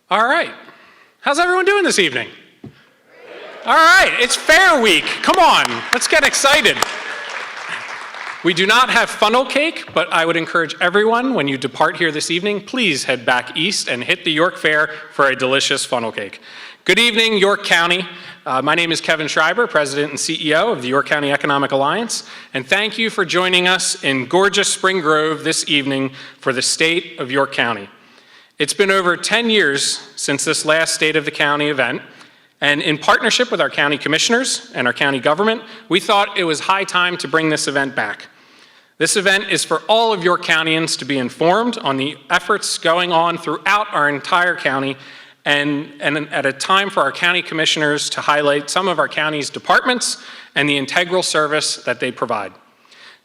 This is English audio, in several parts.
All right. How's everyone doing this evening? All right, it's Fair Week. Come on, let's get excited. We do not have funnel cake, but I would encourage everyone, when you depart here this evening, please head back east and hit the York Fair for a delicious funnel cake. Good evening, York County. My name is Kevin Schreiber, President and CEO of the York County Economic Alliance, and thank you for joining us in gorgeous Spring Grove this evening for the State of York County. It's been over 10 years since this last State of the County event, and in partnership with our county commissioners and our county government, we thought it was high time to bring this event back. This event is for all of York Countyans to be informed on the efforts going on throughout our entire county, and at a time for our county commissioners to highlight some of our county's departments and the integral service that they provide.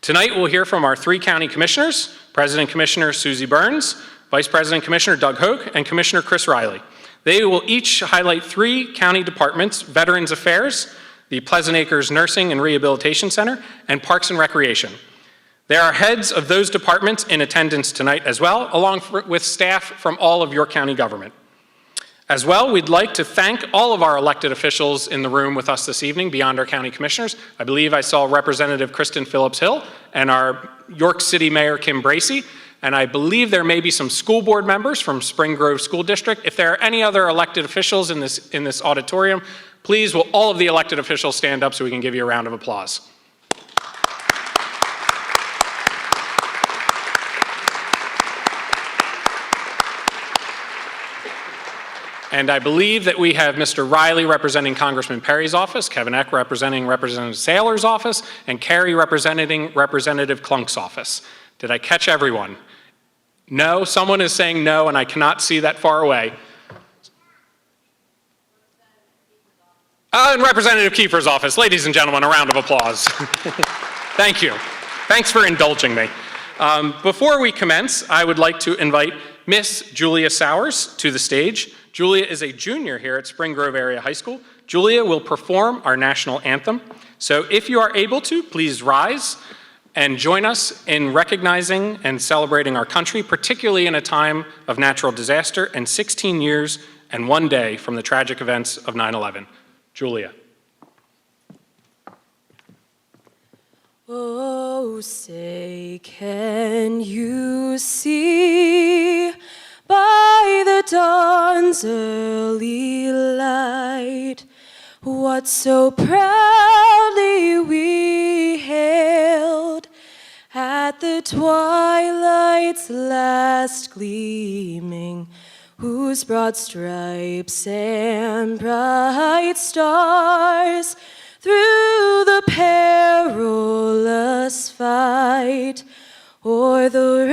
Tonight, we'll hear from our three county commissioners, President Commissioner Susie Burns, Vice President Commissioner Doug Hoke, and Commissioner Chris Riley. They will each highlight three county departments: Veterans Affairs, the Pleasant Acres Nursing and Rehabilitation Center, and Parks and Recreation. There are heads of those departments in attendance tonight as well, along with staff from all of York County government. As well, we'd like to thank all of our elected officials in the room with us this evening beyond our county commissioners. I believe I saw Representative Kristen Phillips-Hill and our York City Mayor Kim Bracey. And I believe there may be some school board members from Spring Grove School District. If there are any other elected officials in this auditorium, please will all of the elected officials stand up so we can give you a round of applause. And I believe that we have Mr. Riley representing Congressman Perry's office, Kevin Eck representing Representative Saylor's office, and Carrie representing Representative Klunk's office. Did I catch everyone? No, someone is saying no, and I cannot see that far away. And Representative Kiefer's office. Ladies and gentlemen, a round of applause. Thank you. Thanks for indulging me. Before we commence, I would like to invite Miss Julia Sowers to the stage. Julia is a junior here at Spring Grove Area High School. Julia will perform our national anthem. So if you are able to, please rise and join us in recognizing and celebrating our country, particularly in a time of natural disaster and 16 years and 1 day from the tragic events of 9/11. Julia. Oh, say, can you see by the dawn's early light what so proudly we hailed at the twilight's last gleaming, whose broad stripes and bright stars through the perilous fight o'er the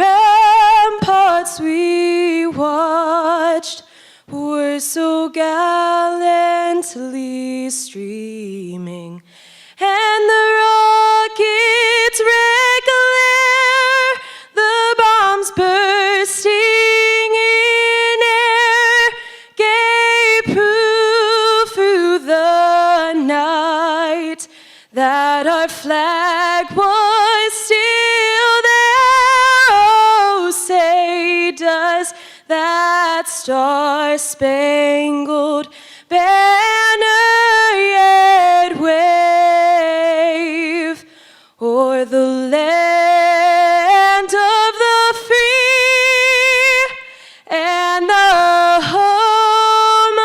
ramparts we watched were so gallantly streaming, and the rockets' red glare, the bombs bursting in air, gave proof through the night that our flag was still there. Oh, say, does that star-spangled banner yet wave o'er the land of the free and the home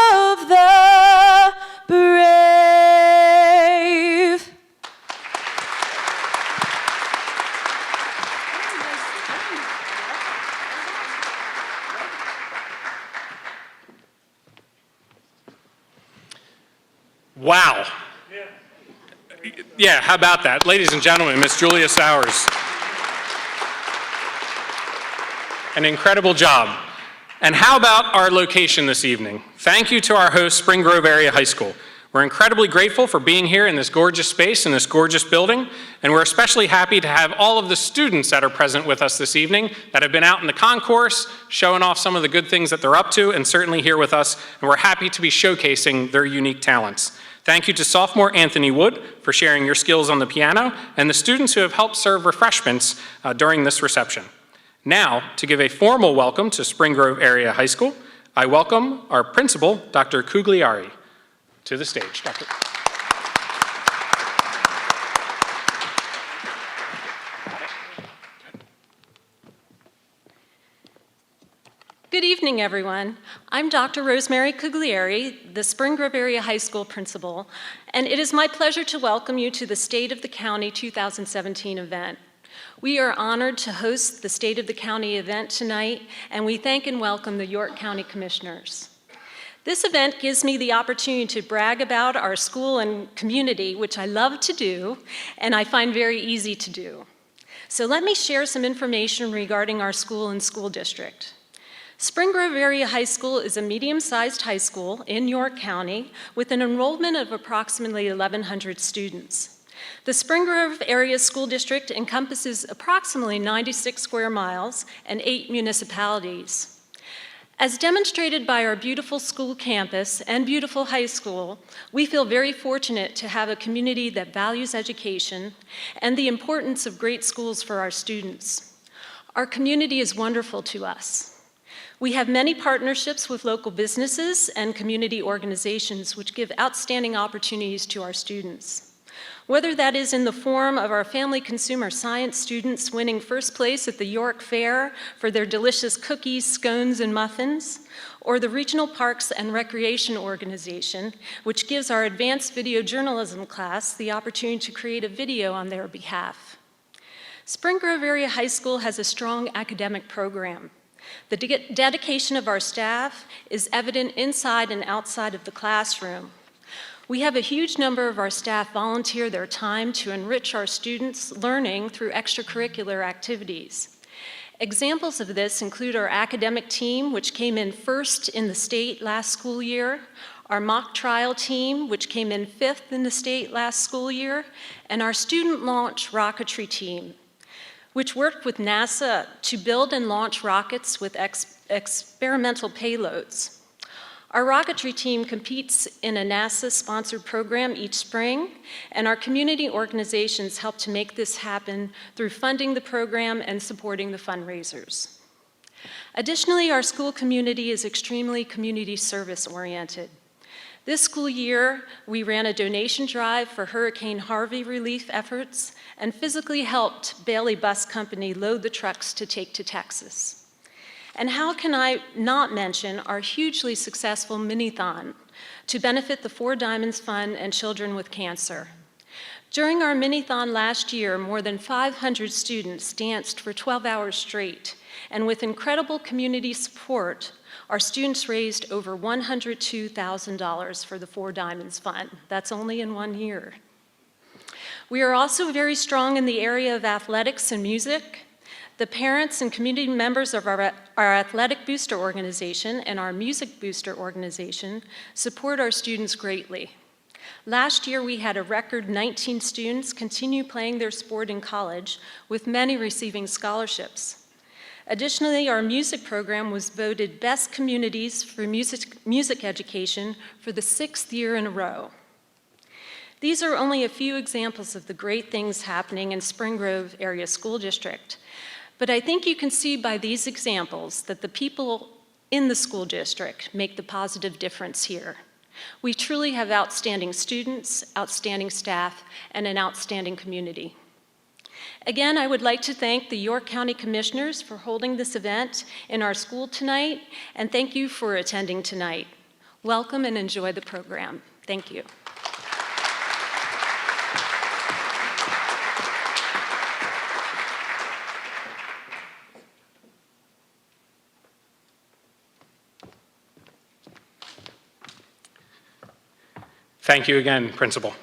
of the brave? Wow. Yeah, how about that? Ladies and gentlemen, Miss Julia Sowers. An incredible job. And how about our location this evening? Thank you to our host, Spring Grove Area High School. We're incredibly grateful for being here in this gorgeous space, in this gorgeous building, and we're especially happy to have all of the students that are present with us this evening that have been out in the concourse, showing off some of the good things that they're up to, and certainly here with us, and we're happy to be showcasing their unique talents. Thank you to sophomore Anthony Wood for sharing your skills on the piano, and the students who have helped serve refreshments during this reception. Now, to give a formal welcome to Spring Grove Area High School, I welcome our principal, Dr. Cugliari, to the stage. Dr. Good evening, everyone. I'm Dr. Rosemary Cugliari, the Spring Grove Area High School principal, and it is my pleasure to welcome you to the State of the County 2017 event. We are honored to host the State of the County event tonight, and we thank and welcome the York County Commissioners. This event gives me the opportunity to brag about our school and community, which I love to do, and I find very easy to do. So let me share some information regarding our school and school district. Spring Grove Area High School is a medium-sized high school in York County with an enrollment of approximately 1,100 students. The Spring Grove Area School District encompasses approximately 96 square miles and 8 municipalities. As demonstrated by our beautiful school campus and beautiful high school, we feel very fortunate to have a community that values education and the importance of great schools for our students. Our community is wonderful to us. We have many partnerships with local businesses and community organizations which give outstanding opportunities to our students. Whether that is in the form of our Family Consumer Science students winning first place at the York Fair for their delicious cookies, scones, and muffins, or the Regional Parks and Recreation Organization, which gives our advanced video journalism class the opportunity to create a video on their behalf. Spring Grove Area High School has a strong academic program. The dedication of our staff is evident inside and outside of the classroom. We have a huge number of our staff volunteer their time to enrich our students' learning through extracurricular activities. Examples of this include our academic team, which came in first in the state last school year, our mock trial team, which came in 5th in the state last school year, and our student launch rocketry team, which worked with NASA to build and launch rockets with experimental payloads. Our rocketry team competes in a NASA-sponsored program each spring, and our community organizations help to make this happen through funding the program and supporting the fundraisers. Additionally, our school community is extremely community service oriented. This school year, we ran a donation drive for Hurricane Harvey relief efforts and physically helped Bailey Bus Company load the trucks to take to Texas. And how can I not mention our hugely successful mini-thon to benefit the Four Diamonds Fund and children with cancer. During our mini-thon last year, more than 500 students danced for 12 hours straight, and with incredible community support, our students raised over $102,000 for the Four Diamonds Fund. That's only in 1 year. We are also very strong in the area of athletics and music. The parents and community members of our Athletic Booster Organization and our Music Booster Organization support our students greatly. Last year, we had a record 19 students continue playing their sport in college, with many receiving scholarships. Additionally, our music program was voted Best Communities for Music Education for the 6th year in a row. These are only a few examples of the great things happening in Spring Grove Area School District. But I think you can see by these examples that the people in the school district make the positive difference here. We truly have outstanding students, outstanding staff, and an outstanding community. Again, I would like to thank the York County Commissioners for holding this event in our school tonight, and thank you for attending tonight. Welcome and enjoy the program. Thank you. Thank you again, Principal.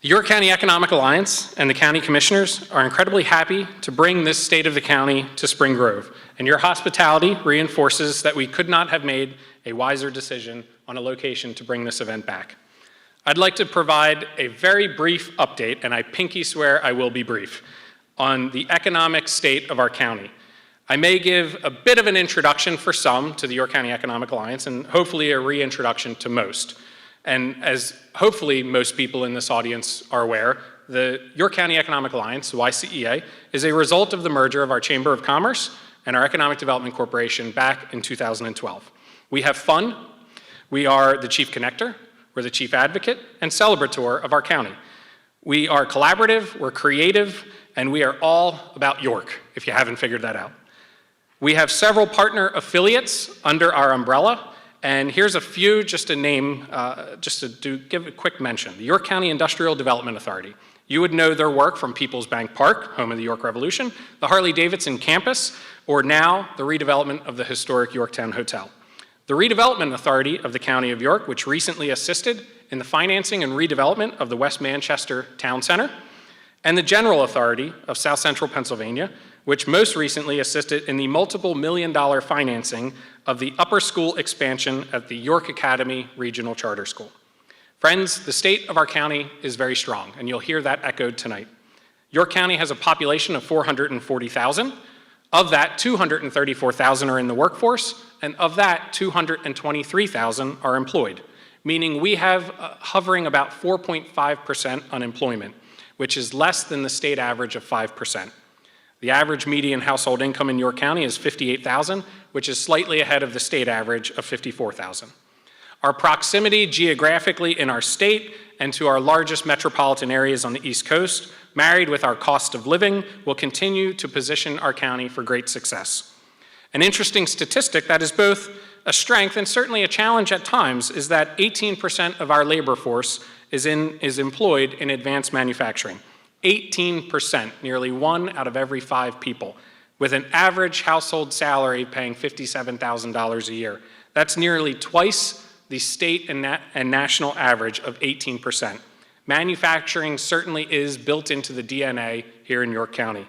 The York County Economic Alliance and the County Commissioners are incredibly happy to bring this State of the County to Spring Grove, and your hospitality reinforces that we could not have made a wiser decision on a location to bring this event back. I'd like to provide a very brief update, and I pinky swear I will be brief, on the economic state of our county. I may give a bit of an introduction for some to the York County Economic Alliance, and hopefully a reintroduction to most. And as hopefully most people in this audience are aware, the York County Economic Alliance, YCEA, is a result of the merger of our Chamber of Commerce and our Economic Development Corporation back in 2012. We have fun. We are the chief connector, we're the chief advocate, and celebrator of our county. We are collaborative, we're creative, and we are all about York, if you haven't figured that out. We have several partner affiliates under our umbrella, and here's a few just to name, give a quick mention. The York County Industrial Development Authority. You would know their work from Peoples Bank Park, home of the York Revolution, the Harley-Davidson campus, or now the redevelopment of the historic Yorktown Hotel. The Redevelopment Authority of the County of York, which recently assisted in the financing and redevelopment of the West Manchester Town Center, and the General Authority of South Central Pennsylvania, which most recently assisted in the multiple million-dollar financing of the upper school expansion at the York Academy Regional Charter School. Friends, the state of our county is very strong, and you'll hear that echoed tonight. York County has a population of 440,000. Of that, 234,000 are in the workforce, and of that, 223,000 are employed, meaning we have hovering about 4.5% unemployment, which is less than the state average of 5%. The average median household income in York County is $58,000, which is slightly ahead of the state average of $54,000. Our proximity geographically in our state and to our largest metropolitan areas on the East Coast, married with our cost of living, will continue to position our county for great success. An interesting statistic that is both a strength and certainly a challenge at times is that 18% of our labor force is employed in advanced manufacturing. 18%, nearly 1 out of every 5 people, with an average household salary paying $57,000 a year. That's nearly twice the state and national average of 18%. Manufacturing certainly is built into the DNA here in York County.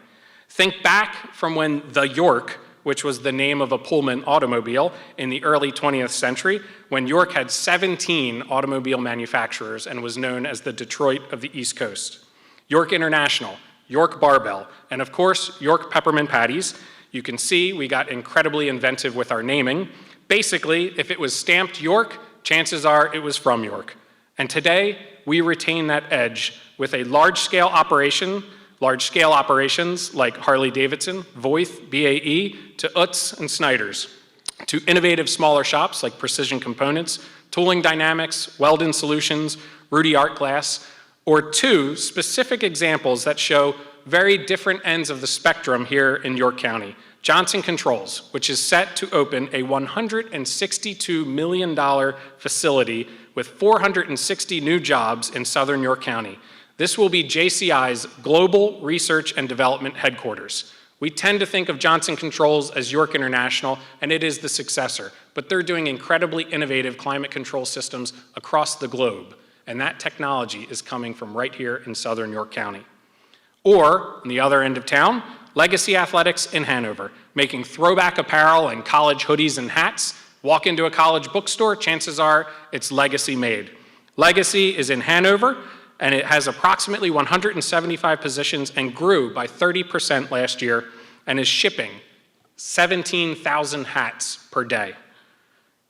Think back from when the York, which was the name of a Pullman automobile in the early 20th century, when York had 17 automobile manufacturers and was known as the Detroit of the East Coast. York International, York Barbell, and of course, York Peppermint Patties. You can see we got incredibly inventive with our naming. Basically, if it was stamped York, chances are it was from York. And today, we retain that edge with a large-scale operations like Harley-Davidson, Voith, BAE, to Utz and Snyder's, to innovative smaller shops like Precision Components, Tooling Dynamics, Weldon Solutions, Rudy Art Glass, or 2 specific examples that show very different ends of the spectrum here in York County. Johnson Controls, which is set to open a $162 million facility with 460 new jobs in southern York County. This will be JCI's global research and development headquarters. We tend to think of Johnson Controls as York International, and it is the successor, but they're doing incredibly innovative climate control systems across the globe, and that technology is coming from right here in southern York County. Or, on the other end of town, Legacy Athletics in Hanover, making throwback apparel and college hoodies and hats. Walk into a college bookstore, chances are it's Legacy made. Legacy is in Hanover, and it has approximately 175 positions and grew by 30% last year and is shipping 17,000 hats per day.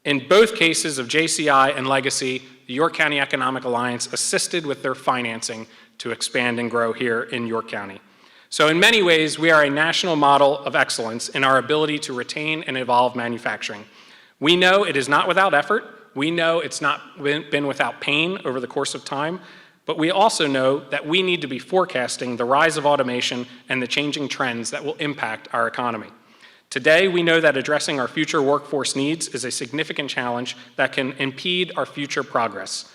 In both cases of JCI and Legacy, the York County Economic Alliance assisted with their financing to expand and grow here in York County. So in many ways, we are a national model of excellence in our ability to retain and evolve manufacturing. We know it is not without effort. We know it's not been without pain over the course of time, but we also know that we need to be forecasting the rise of automation and the changing trends that will impact our economy. Today, we know that addressing our future workforce needs is a significant challenge that can impede our future progress.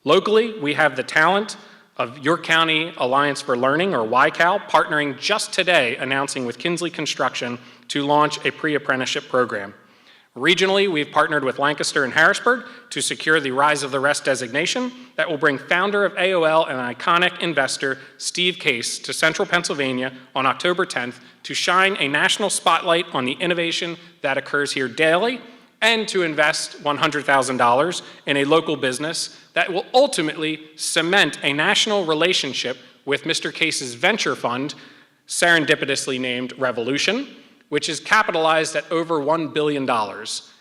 Locally, we have the talent of York County Alliance for Learning, or YCAL, partnering just today, announcing with Kinsley Construction to launch a pre-apprenticeship program. Regionally, we've partnered with Lancaster and Harrisburg to secure the Rise of the Rest designation that will bring founder of AOL and iconic investor Steve Case to central Pennsylvania on October 10th to shine a national spotlight on the innovation that occurs here daily and to invest $100,000 in a local business that will ultimately cement a national relationship with Mr. Case's venture fund, serendipitously named Revolution, which is capitalized at over $1 billion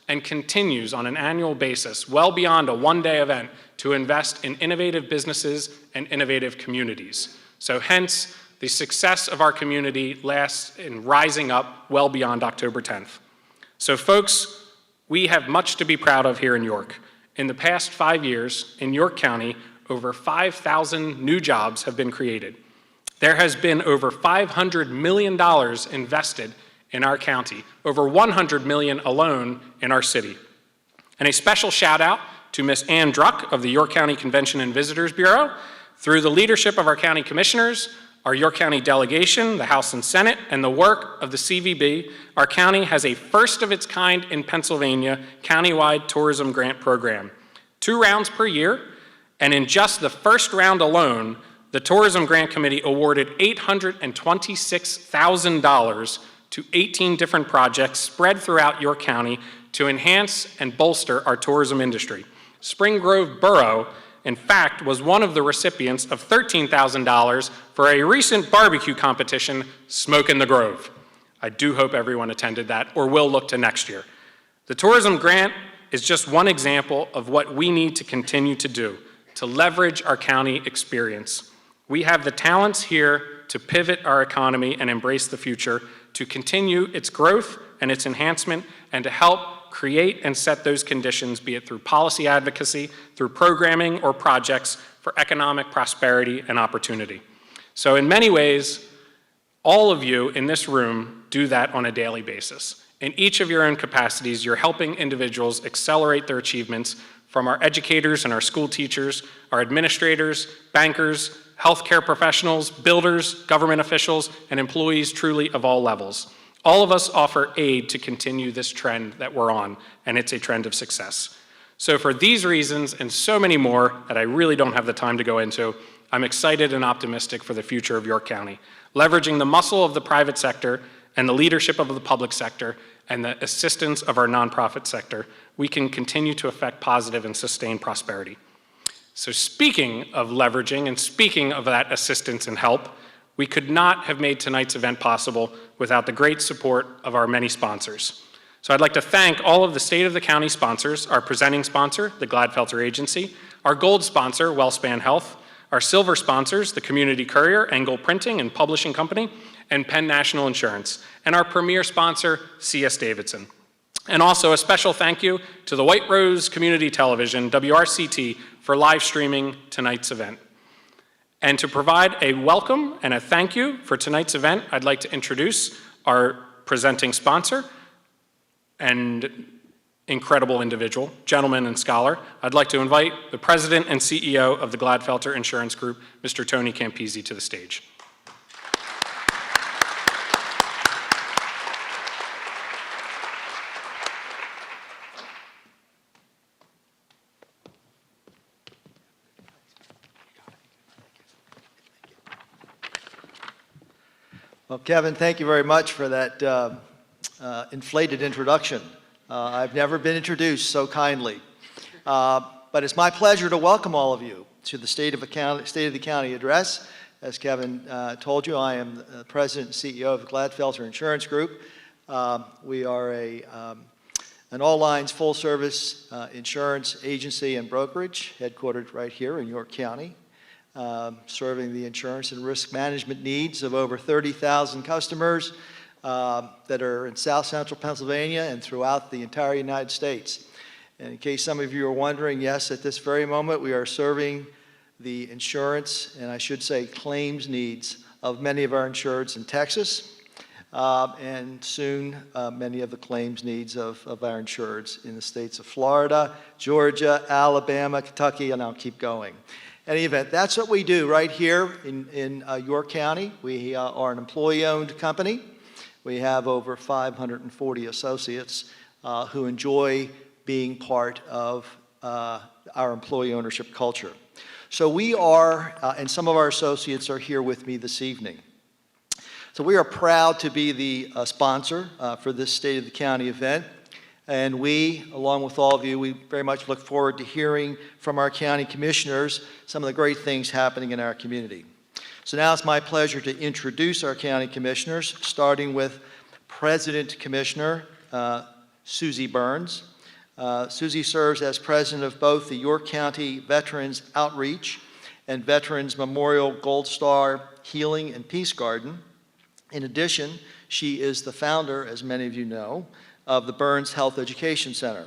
and continues on an annual basis, well beyond a one-day event, to invest in innovative businesses and innovative communities. So hence, the success of our community lasts in rising up well beyond October 10th. So folks, We have much to be proud of here in York. In the past 5 years, in York County, over 5,000 new jobs have been created. There has been over $500 million invested in our county, over $100 million alone in our city. And a special shout out to Ms. Ann Druck of the York County Convention and Visitors Bureau. Through the leadership of our county commissioners, our York County delegation, the House and Senate, and the work of the CVB, our county has a first of its kind in Pennsylvania countywide tourism grant program. 2 rounds per year, and in just the first round alone, the Tourism Grant Committee awarded $826,000 to 18 different projects spread throughout York County to enhance and bolster our tourism industry. Spring Grove Borough, in fact, was one of the recipients of $13,000 for a recent barbecue competition, Smoke in the Grove. I do hope everyone attended that, or will look to next year. The Tourism Grant is just one example of what we need to continue to do, to leverage our county experience. We have the talents here to pivot our economy and embrace the future, to continue its growth and its enhancement, and to help create and set those conditions, be it through policy advocacy, through programming, or projects for economic prosperity and opportunity. So in many ways, all of you in this room do that on a daily basis. In each of your own capacities, you're helping individuals accelerate their achievements, from our educators and our school teachers, our administrators, bankers, healthcare professionals, builders, government officials, and employees truly of all levels. All of us offer aid to continue this trend that we're on, and it's a trend of success. So for these reasons and so many more that I really don't have the time to go into, I'm excited and optimistic for the future of York County, leveraging the muscle of the private sector and the leadership of the public sector and the assistance of our nonprofit sector, we can continue to affect positive and sustained prosperity. So speaking of leveraging and speaking of that assistance and help, we could not have made tonight's event possible without the great support of our many sponsors. So I'd like to thank all of the State of the County sponsors, our presenting sponsor, the Gladfelter Agency, our gold sponsor, WellSpan Health, our silver sponsors, the Community Courier, Engel Printing and Publishing Company, and Penn National Insurance, and our premier sponsor, C.S. Davidson. And also a special thank you to the White Rose Community Television, WRCT, for live streaming tonight's event. And to provide a welcome and a thank you for tonight's event, I'd like to introduce our presenting sponsor and incredible individual, gentleman and scholar. I'd like to invite the President and CEO of the Gladfelter Insurance Group, Mr. Tony Campisi, to the stage. Well, Kevin, thank you very much for that inflated introduction. I've never been introduced so kindly. But it's my pleasure to welcome all of you to the State of the County Address. As Kevin told you, I am the President and CEO of the Gladfelter Insurance Group. We are an all-lines, full-service insurance agency and brokerage, headquartered right here in York County. Serving the insurance and risk management needs of over 30,000 customers that are in South Central Pennsylvania and throughout the entire United States. And in case some of you are wondering, yes, at this very moment we are serving the insurance, and I should say claims needs, of many of our insureds in Texas, and soon many of the claims needs of our insureds in the states of Florida, Georgia, Alabama, Kentucky, and I'll keep going. In any event, that's what we do right here in York County. We are an employee-owned company. We have over 540 associates who enjoy being part of our employee ownership culture. So we are, and some of our associates are here with me this evening. So we are proud to be the sponsor for this State of the County event. And we, along with all of you, we very much look forward to hearing from our county commissioners some of the great things happening in our community. So now it's my pleasure to introduce our county commissioners, starting with President Commissioner Susie Burns. Susie serves as president of both the York County Veterans Outreach and Veterans Memorial Gold Star Healing and Peace Garden. In addition, she is the founder, as many of you know, of the Burns Health Education Center.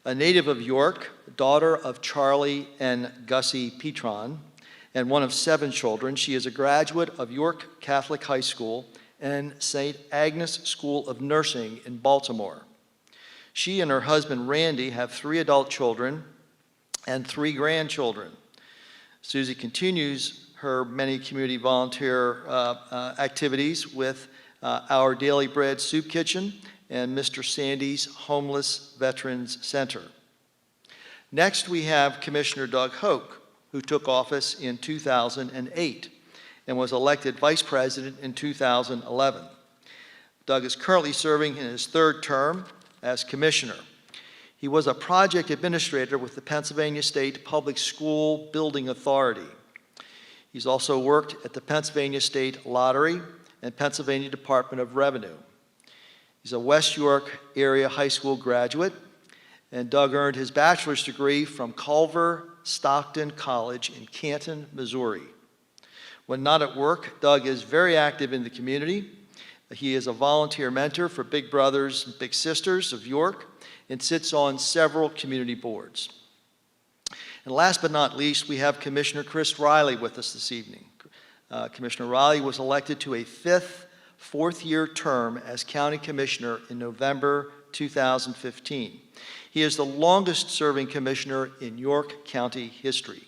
A native of York, daughter of Charlie and Gussie Petron, and one of 7 children, she is a graduate of York Catholic High School and St. Agnes School of Nursing in Baltimore. She and her husband, Randy, have 3 adult children and 3 grandchildren. Susie continues her many community volunteer activities with Our Daily Bread Soup Kitchen and Mr. Sandy's Homeless Veterans Center. Next, we have Commissioner Doug Hoke, who took office in 2008 and was elected Vice President in 2011. Doug is currently serving in his 3rd term as Commissioner. He was a project administrator with the Pennsylvania State Public School Building Authority. He's also worked at the Pennsylvania State Lottery and Pennsylvania Department of Revenue. He's a West York area high school graduate, and Doug earned his bachelor's degree from Culver Stockton College in Canton, Missouri. When not at work, Doug is very active in the community. He is a volunteer mentor for Big Brothers and Big Sisters of York and sits on several community boards. And last but not least, we have Commissioner Chris Riley with us this evening. Commissioner Riley was elected to a 4th-year term as County Commissioner in November 2015. He is the longest-serving commissioner in York County history.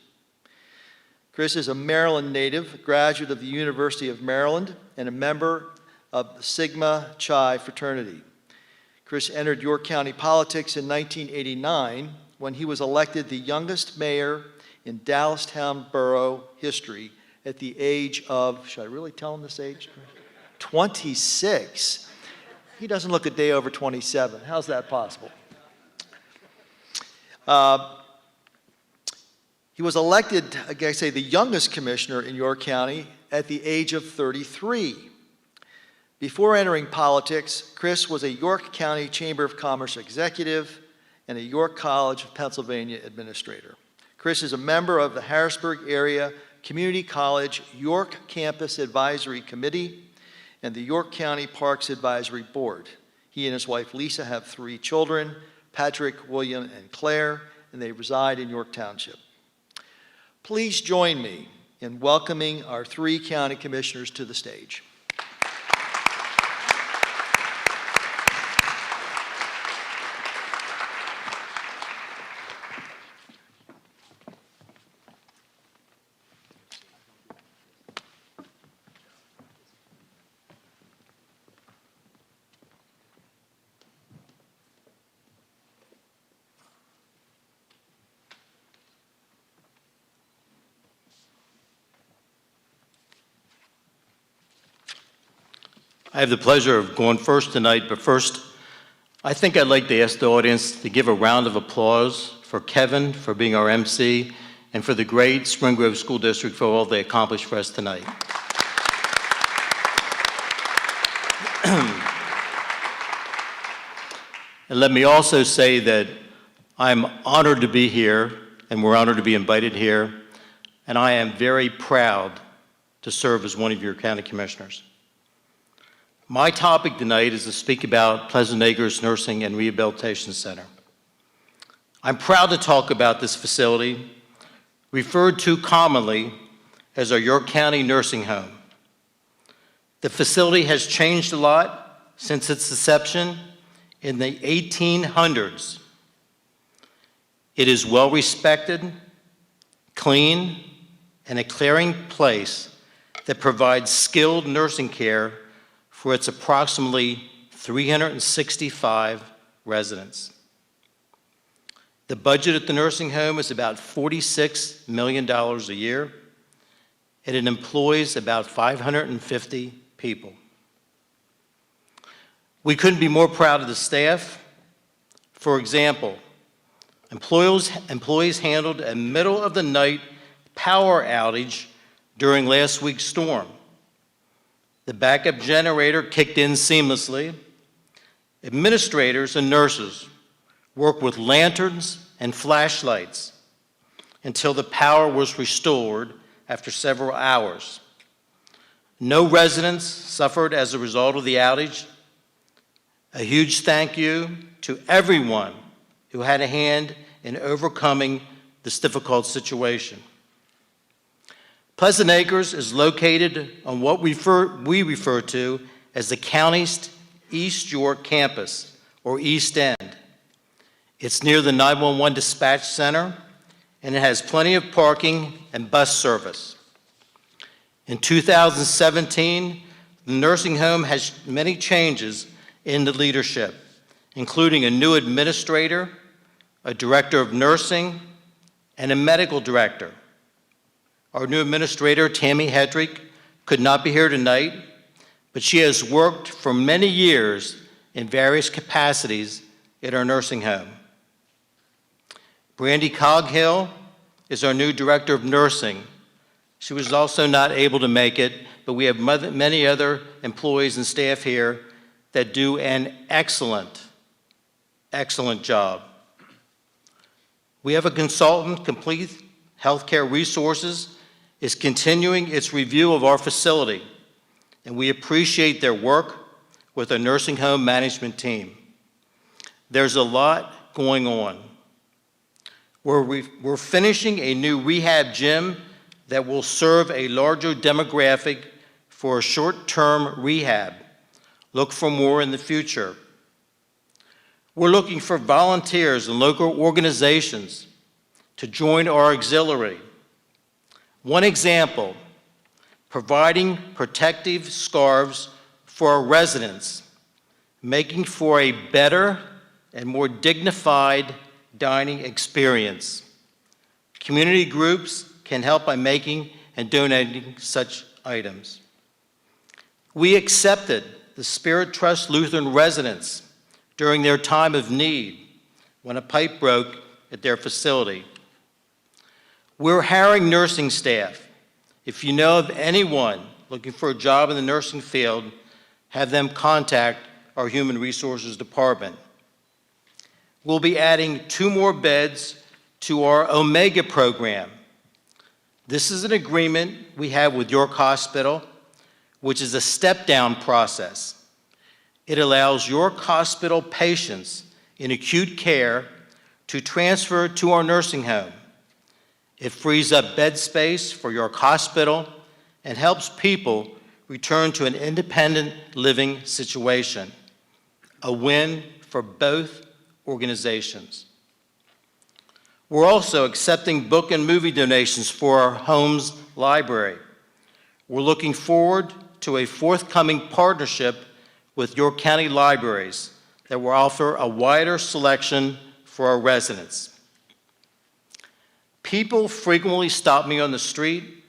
Chris is a Maryland native, graduate of the University of Maryland, and a member of the Sigma Chi fraternity. Chris entered York County politics in 1989 when he was elected the youngest mayor in Dallastown Borough history at the age of, should I really tell him this age? 26. He doesn't look a day over 27. How's that possible? He was elected, I say, the youngest commissioner in York County at the age of 33. Before entering politics, Chris was a York County Chamber of Commerce executive and a York College of Pennsylvania administrator. Chris is a member of the Harrisburg Area Community College York Campus Advisory Committee and the York County Parks Advisory Board. He and his wife Lisa have 3 children, Patrick, William, and Claire, and they reside in York Township. Please join me in welcoming our 3 county commissioners to the stage. I have the pleasure of going first tonight, but first, I think I'd like to ask the audience to give a round of applause for Kevin for being our MC and for the great Spring Grove School District for all they accomplished for us tonight. And let me also say that I'm honored to be here, and we're honored to be invited here, and I am very proud to serve as one of your county commissioners. My topic tonight is to speak about Pleasant Acres Nursing and Rehabilitation Center. I'm proud to talk about this facility, referred to commonly as our York County Nursing Home. The facility has changed a lot since its inception in the 1800s. It is well respected, clean, and a caring place that provides skilled nursing care for its approximately 365 residents. The budget at the nursing home is about $46 million a year, and it employs about 550 people. We couldn't be more proud of the staff. For example, employees handled a middle-of-the-night power outage during last week's storm. The backup generator kicked in seamlessly. Administrators and nurses worked with lanterns and flashlights until the power was restored after several hours. No residents suffered as a result of the outage, A huge thank you to everyone who had a hand in overcoming this difficult situation. Pleasant Acres is located on what we refer to as the county's East York campus, or East End. It's near the 911 dispatch center, and it has plenty of parking and bus service. In 2017, the nursing home has many changes in the leadership, including a new administrator, a director of nursing, and a medical director. Our new administrator, Tammy Hedrick, could not be here tonight, but she has worked for many years in various capacities at our nursing home. Brandy Coghill is our new director of nursing. She was also not able to make it, but we have many other employees and staff here that do an excellent job. We have a consultant, Complete Healthcare Resources, is continuing its review of our facility, and we appreciate their work with our nursing home management team. There's a lot going on. We're finishing a new rehab gym that will serve a larger demographic for short-term rehab. Look for more in the future. We're looking for volunteers and local organizations to join our auxiliary. One example, providing protective scarves for our residents, making for a better and more dignified dining experience. Community groups can help by making and donating such items. We accepted the Spirit Trust Lutheran residents during their time of need when a pipe broke at their facility. We're hiring nursing staff. If you know of anyone looking for a job in the nursing field, have them contact our Human Resources Department. We'll be adding 2 more beds to our Omega program. This is an agreement we have with York Hospital, which is a step-down process. It allows York Hospital patients in acute care to transfer to our nursing home. It frees up bed space for York Hospital and helps people return to an independent living situation. A win for both organizations. We're also accepting book and movie donations for our home's library. We're looking forward to a forthcoming partnership with York County Libraries that will offer a wider selection for our residents. People frequently stop me on the street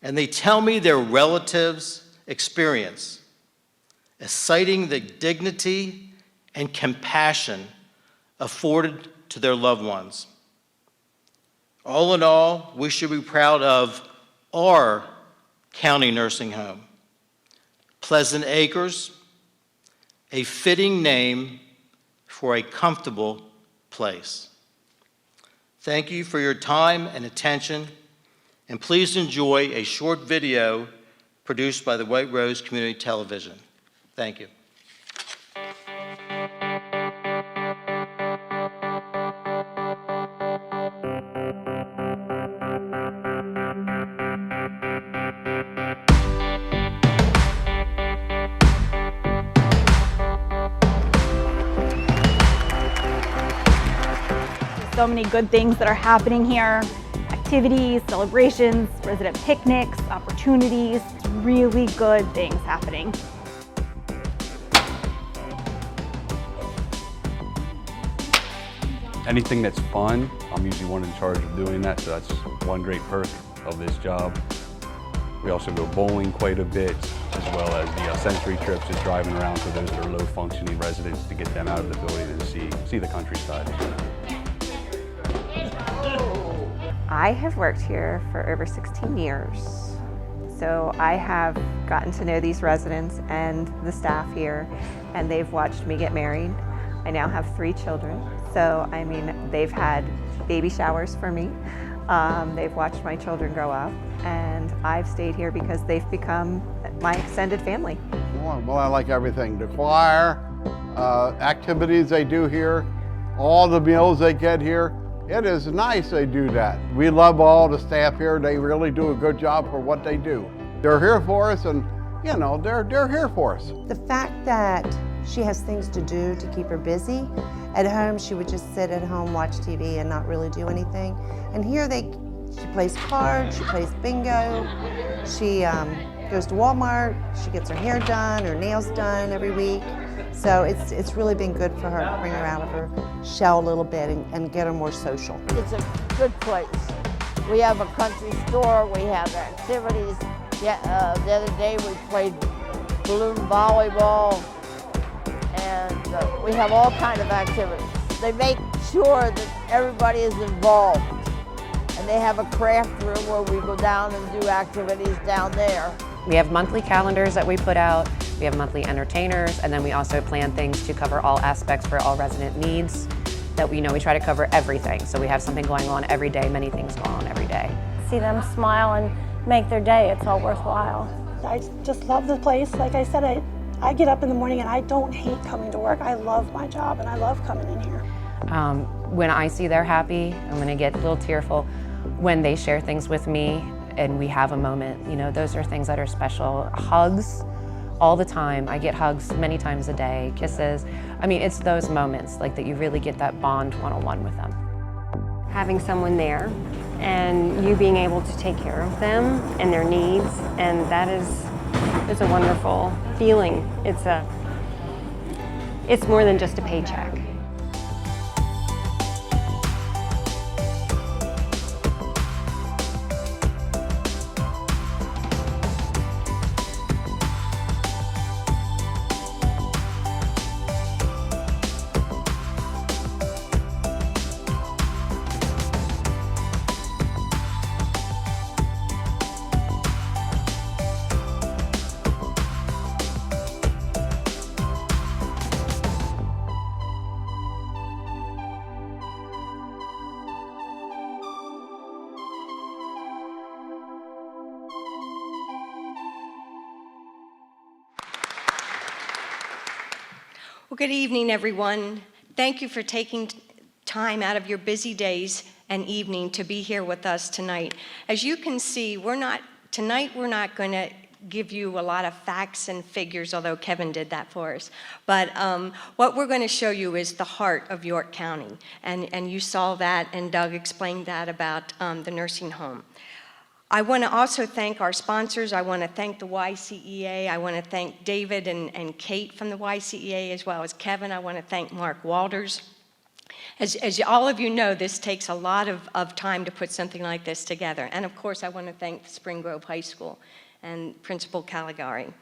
and they tell me their relatives' experience, citing the dignity and compassion afforded to their loved ones. All in all, we should be proud of our county nursing home. Pleasant Acres, a fitting name for a comfortable place. Thank you for your time and attention, and please enjoy a short video produced by the White Rose Community Television. Thank you. So many good things that are happening here. Activities, celebrations, resident picnics, opportunities, really good things happening. Anything that's fun, I'm usually one in charge of doing that, so that's one great perk of this job. We also go bowling quite a bit, as well as the sensory trips, just driving around for those that are low-functioning residents to get them out of the building and see the countryside. I have worked here for over 16 years, so I have gotten to know these residents and the staff here, and they've watched me get married. I now have 3 children, so I mean, they've had baby showers for me. They've watched my children grow up, and I've stayed here because they've become my extended family. Well, I like everything. The choir, activities they do here, all the meals they get here. It is nice they do that. We love all the staff here. They really do a good job for what they do. They're here for us, and you know, they're here for us. The fact that she has things to do to keep her busy. At home, she would just sit at home, watch TV, and not really do anything. And here she plays cards, she plays bingo, she goes to Walmart, she gets her hair done, her nails done every week. So it's really been good for her to bring her out of her shell a little bit and get her more social. It's a good place. We have a country store, we have activities. Yeah, the other day we played balloon volleyball, and we have all kinds of activities. They make sure that everybody is involved, and they have a craft room where we go down and do activities down there. We have monthly calendars that we put out, we have monthly entertainers, and then we also plan things to cover all aspects for all resident needs that we try to cover everything. So we have something going on every day, many things going on every day. See them smile and make their day, it's all worthwhile. I just love the place. Like I said, I get up in the morning and I don't hate coming to work. I love my job and I love coming in here. When I see they're happy, I'm gonna get a little tearful when they share things with me and we have a moment. Those are things that are special. Hugs all the time. I get hugs many times a day, kisses. I mean, it's those moments like that you really get that bond one-on-one with them. Having someone there and you being able to take care of them and their needs, and that it's a wonderful feeling. It's more than just a paycheck. Well, good evening, everyone. Thank you for taking time out of your busy days and evening to be here with us tonight. As you can see, tonight we're not going to give you a lot of facts and figures, although Kevin did that for us. But what we're going to show you is the heart of York County. And you saw that, and Doug explained that about the nursing home. I want to also thank our sponsors. I want to thank the YCEA. I want to thank David and Kate from the YCEA, as well as Kevin. I want to thank Mark Walters. As all of you know, this takes a lot of time to put something like this together. And of course, I want to thank Spring Grove High School and Principal Caligari.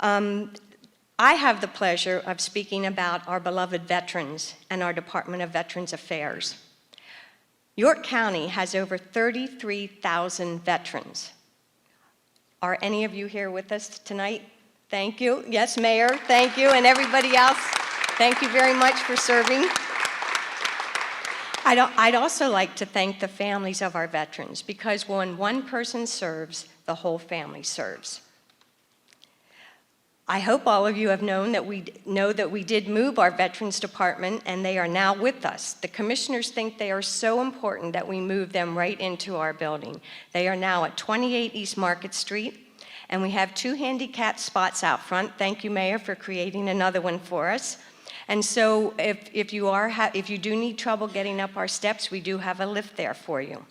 I have the pleasure of speaking about our beloved veterans and our Department of Veterans Affairs. York County has over 33,000 veterans. Are any of you here with us tonight? Thank you. Yes, Mayor, thank you. And everybody else, thank you very much for serving. I'd also like to thank the families of our veterans, because when one person serves, the whole family serves. I hope all of you have known that we did move our Veterans Department, and they are now with us. The commissioners think they are so important that we move them right into our building. They are now at 28 East Market Street, and we have 2 handicap spots out front. Thank you, Mayor, for creating another one for us. And so if you do need trouble getting up our steps, we do have a lift there for you.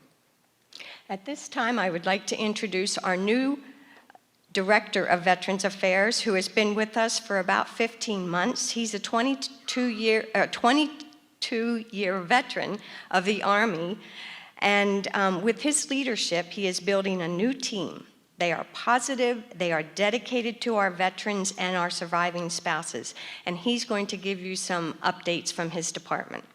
At this time, I would like to introduce our new Director of Veterans Affairs, who has been with us for about 15 months. He's a 22-year veteran of the Army, and with his leadership, he is building a new team. They are positive, they are dedicated to our veterans and our surviving spouses, and he's going to give you some updates from his department.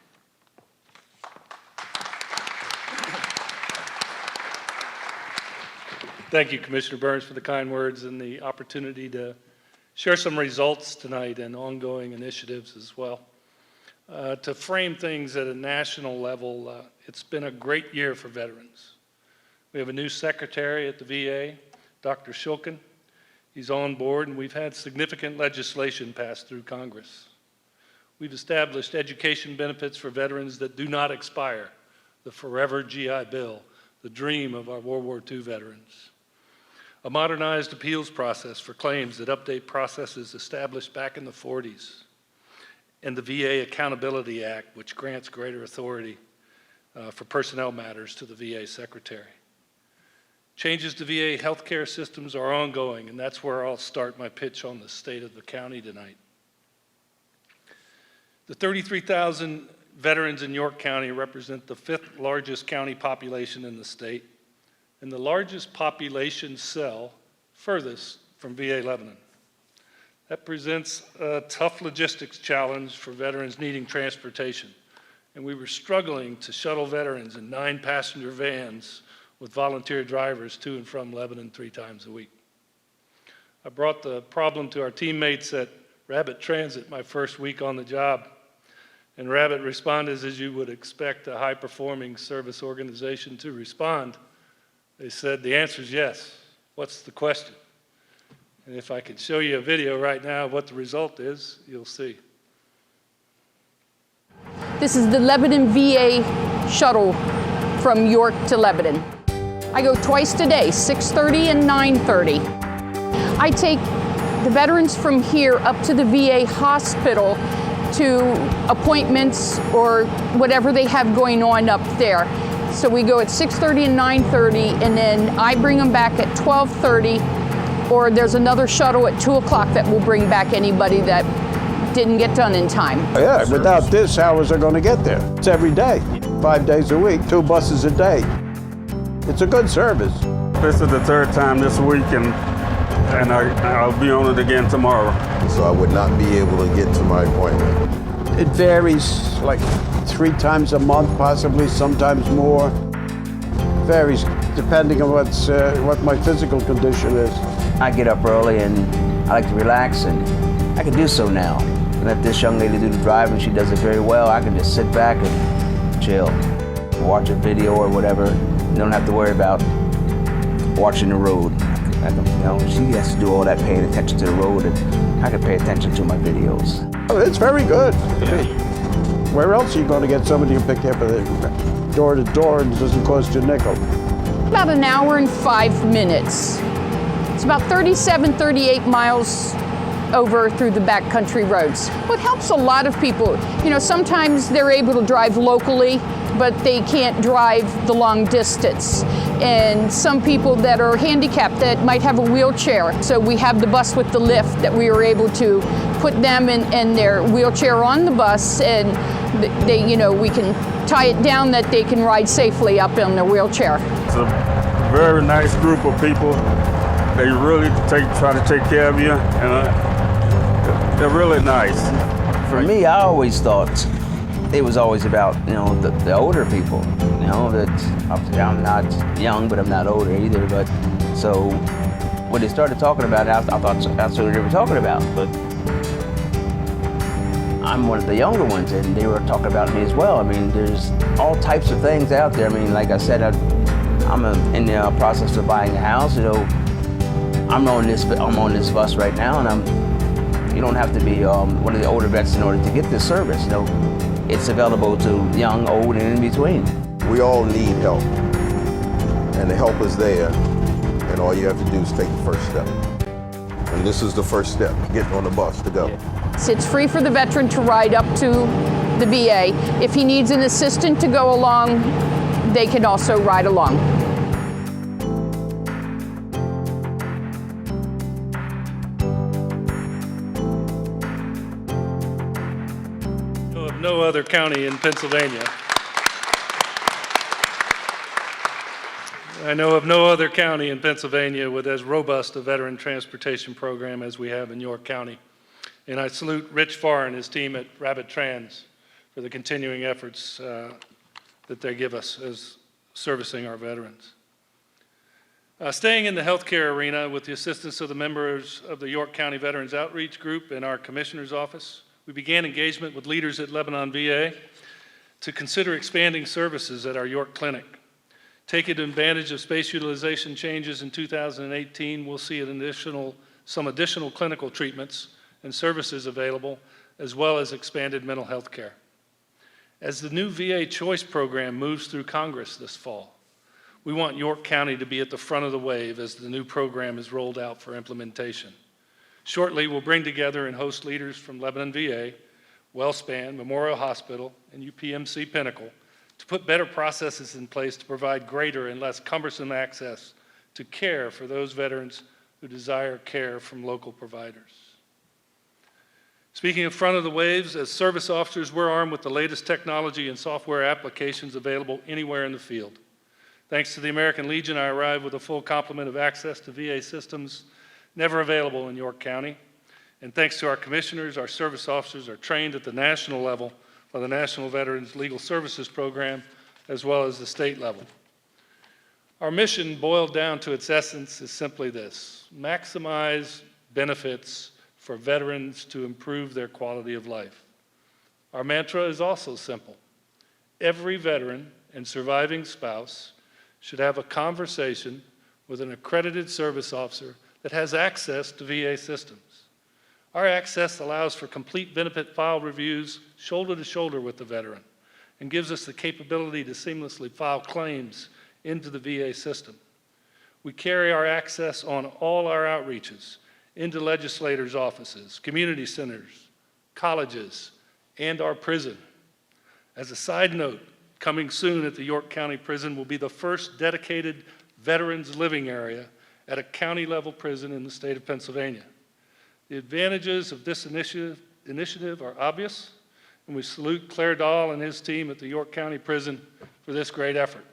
Thank you, Commissioner Burns, for the kind words and the opportunity to share some results tonight and ongoing initiatives as well. To frame things at a national level, it's been a great year for veterans. We have a new secretary at the VA, Dr. Shulkin. He's on board, and we've had significant legislation passed through Congress. We've established education benefits for veterans that do not expire, the Forever GI Bill, the dream of our World War II veterans. A modernized appeals process for claims that update processes established back in the 40s, and the VA Accountability Act, which grants greater authority for personnel matters to the VA Secretary. Changes to VA healthcare systems are ongoing, and that's where I'll start my pitch on the state of the county tonight. The 33,000 veterans in York County represent the 5th largest county population in the state, and the largest population cell furthest from VA Lebanon. That presents a tough logistics challenge for veterans needing transportation, and we were struggling to shuttle veterans in 9-passenger vans with volunteer drivers to and from Lebanon 3 times a week. I brought the problem to our teammates at Rabbit Transit my first week on the job, and Rabbit responded as you would expect a high-performing service organization to respond. They said, the answer is yes. What's the question? And if I could show you a video right now of what the result is, you'll see. This is the Lebanon VA shuttle from York to Lebanon. I go twice a day, 6:30 and 9:30. I take the veterans from here up to the VA hospital to appointments or whatever they have going on up there. So we go at 6:30 and 9:30, and then I bring them back at 12:30, or there's another shuttle at 2 o'clock that will bring back anybody that didn't get done in time. Yeah, without this, how was I going to get there? It's every day, 5 days a week, 2 buses a day. It's a good service. This is the 3rd time this week, and I'll be on it again tomorrow. So I would not be able to get to my appointment. It varies like 3 times a month, possibly, sometimes more. Varies depending on what my physical condition is. I get up early and I like to relax, and I can do so now. Let this young lady do the driving. She does it very well. I can just sit back and chill, watch a video or whatever. Don't have to worry about watching the road. She has to do all that paying attention to the road, and I can pay attention to my videos. Oh, it's very good. Yeah. Where else are you going to get somebody to pick you up door to door and it doesn't cost you a nickel? About an hour and 5 minutes. It's about 37, 38 miles over through the backcountry roads. What helps a lot of people, sometimes they're able to drive locally, but they can't drive the long distance. And some people that are handicapped that might have a wheelchair. So we have the bus with the lift that we are able to put them in their wheelchair on the bus, and we can tie it down that they can ride safely up in their wheelchair. It's a very nice group of people. They really try to take care of you, and they're really nice. For me, I always thought it was always about, the older people, that I'm not young, but I'm not older either. But so when they started talking about it, I thought that's what they were talking about. But I'm one of the younger ones, and they were talking about me as well. I mean, there's all types of things out there. I mean, like I said, I'm in the process of buying a house. I'm on this bus right now, and you don't have to be one of the older vets in order to get this service. It's available to young, old, and in between. We all need help, and the help is there, and all you have to do is take the first step. And this is the first step, getting on the bus to go. It's free for the veteran to ride up to the VA. If he needs an assistant to go along, they can also ride along. No other county in Pennsylvania. I know of no other county in Pennsylvania with as robust a veteran transportation program as we have in York County. And I salute Rich Farr and his team at Rabbit Trans for the continuing efforts that they give us as servicing our veterans. Staying in the healthcare arena with the assistance of the members of the York County Veterans Outreach Group and our Commissioner's Office, we began engagement with leaders at Lebanon VA to consider expanding services at our York Clinic. Taking advantage of space utilization changes in 2018, we'll see some additional clinical treatments and services available, as well as expanded mental health care. As the new VA Choice program moves through Congress this fall, we want York County to be at the front of the wave as the new program is rolled out for implementation. Shortly, we'll bring together and host leaders from Lebanon VA, WellSpan, Memorial Hospital, and UPMC Pinnacle to put better processes in place to provide greater and less cumbersome access to care for those veterans who desire care from local providers. Speaking of front of the waves, as service officers, we're armed with the latest technology and software applications available anywhere in the field. Thanks to the American Legion, I arrived with a full complement of access to VA systems never available in York County. And thanks to our commissioners, our service officers are trained at the national level by the National Veterans Legal Services Program, as well as the state level. Our mission, boiled down to its essence, is simply this: maximize benefits for veterans to improve their quality of life. Our mantra is also simple: every veteran and surviving spouse should have a conversation with an accredited service officer that has access to VA systems. Our access allows for complete benefit file reviews shoulder to shoulder with the veteran and gives us the capability to seamlessly file claims into the VA system. We carry our access on all our outreaches into legislators' offices, community centers, colleges, and our prison. As a side note, coming soon at the York County Prison will be the first dedicated veterans living area at a county-level prison in the state of Pennsylvania. The advantages of this initiative are obvious, and we salute Claire Dahl and his team at the York County Prison for this great effort.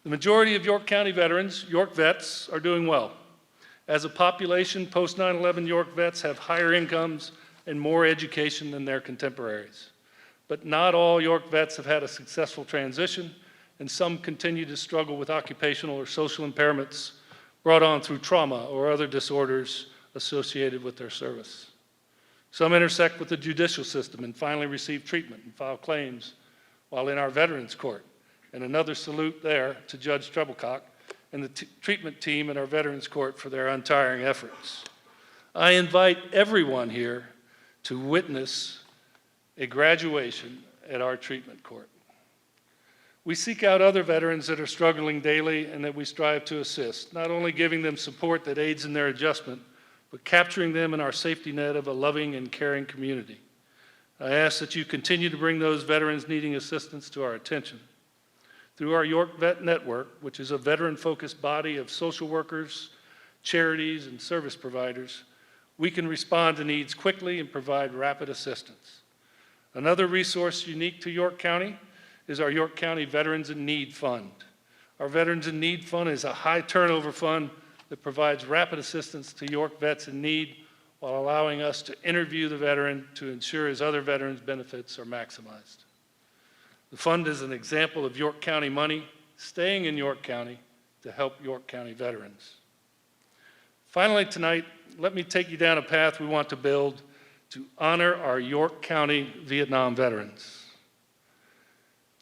The majority of York County veterans, York vets, are doing well. As a population, post 9/11 York vets have higher incomes and more education than their contemporaries. But not all York vets have had a successful transition, and some continue to struggle with occupational or social impairments brought on through trauma or other disorders associated with their service. Some intersect with the judicial system and finally receive treatment and file claims while in our Veterans Court. And another salute there to Judge Treblecock and the treatment team at our Veterans Court for their untiring efforts. I invite everyone here to witness a graduation at our treatment court. We seek out other veterans that are struggling daily and that we strive to assist, not only giving them support that aids in their adjustment, but capturing them in our safety net of a loving and caring community. I ask that you continue to bring those veterans needing assistance to our attention. Through our York Vet Network, which is a veteran-focused body of social workers, charities, and service providers, we can respond to needs quickly and provide rapid assistance. Another resource unique to York County is our York County Veterans in Need Fund. Our Veterans in Need Fund is a high turnover fund that provides rapid assistance to York vets in need while allowing us to interview the veteran to ensure his other veterans' benefits are maximized. The fund is an example of York County money staying in York County to help York County veterans. Finally tonight, let me take you down a path we want to build to honor our York County Vietnam veterans.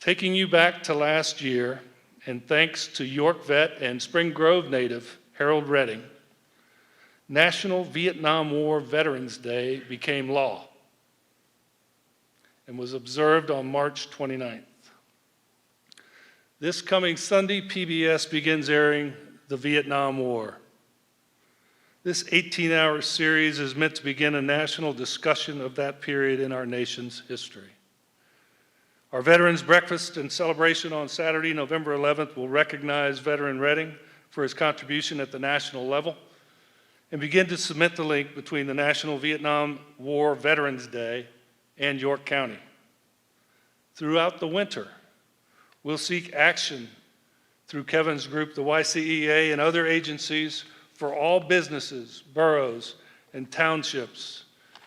Taking you back to last year, and thanks to York vet and Spring Grove native Harold Redding, National Vietnam War Veterans Day became law and was observed on March 29th. This coming Sunday, PBS begins airing The Vietnam War. This 18-hour series is meant to begin a national discussion of that period in our nation's history. Our Veterans Breakfast and celebration on Saturday, November 11th, will recognize Veteran Redding for his contribution at the national level and begin to cement the link between the National Vietnam War Veterans Day and York County. Throughout the winter, we'll seek action through Kevin's group, the YCEA, and other agencies for all businesses, boroughs, and townships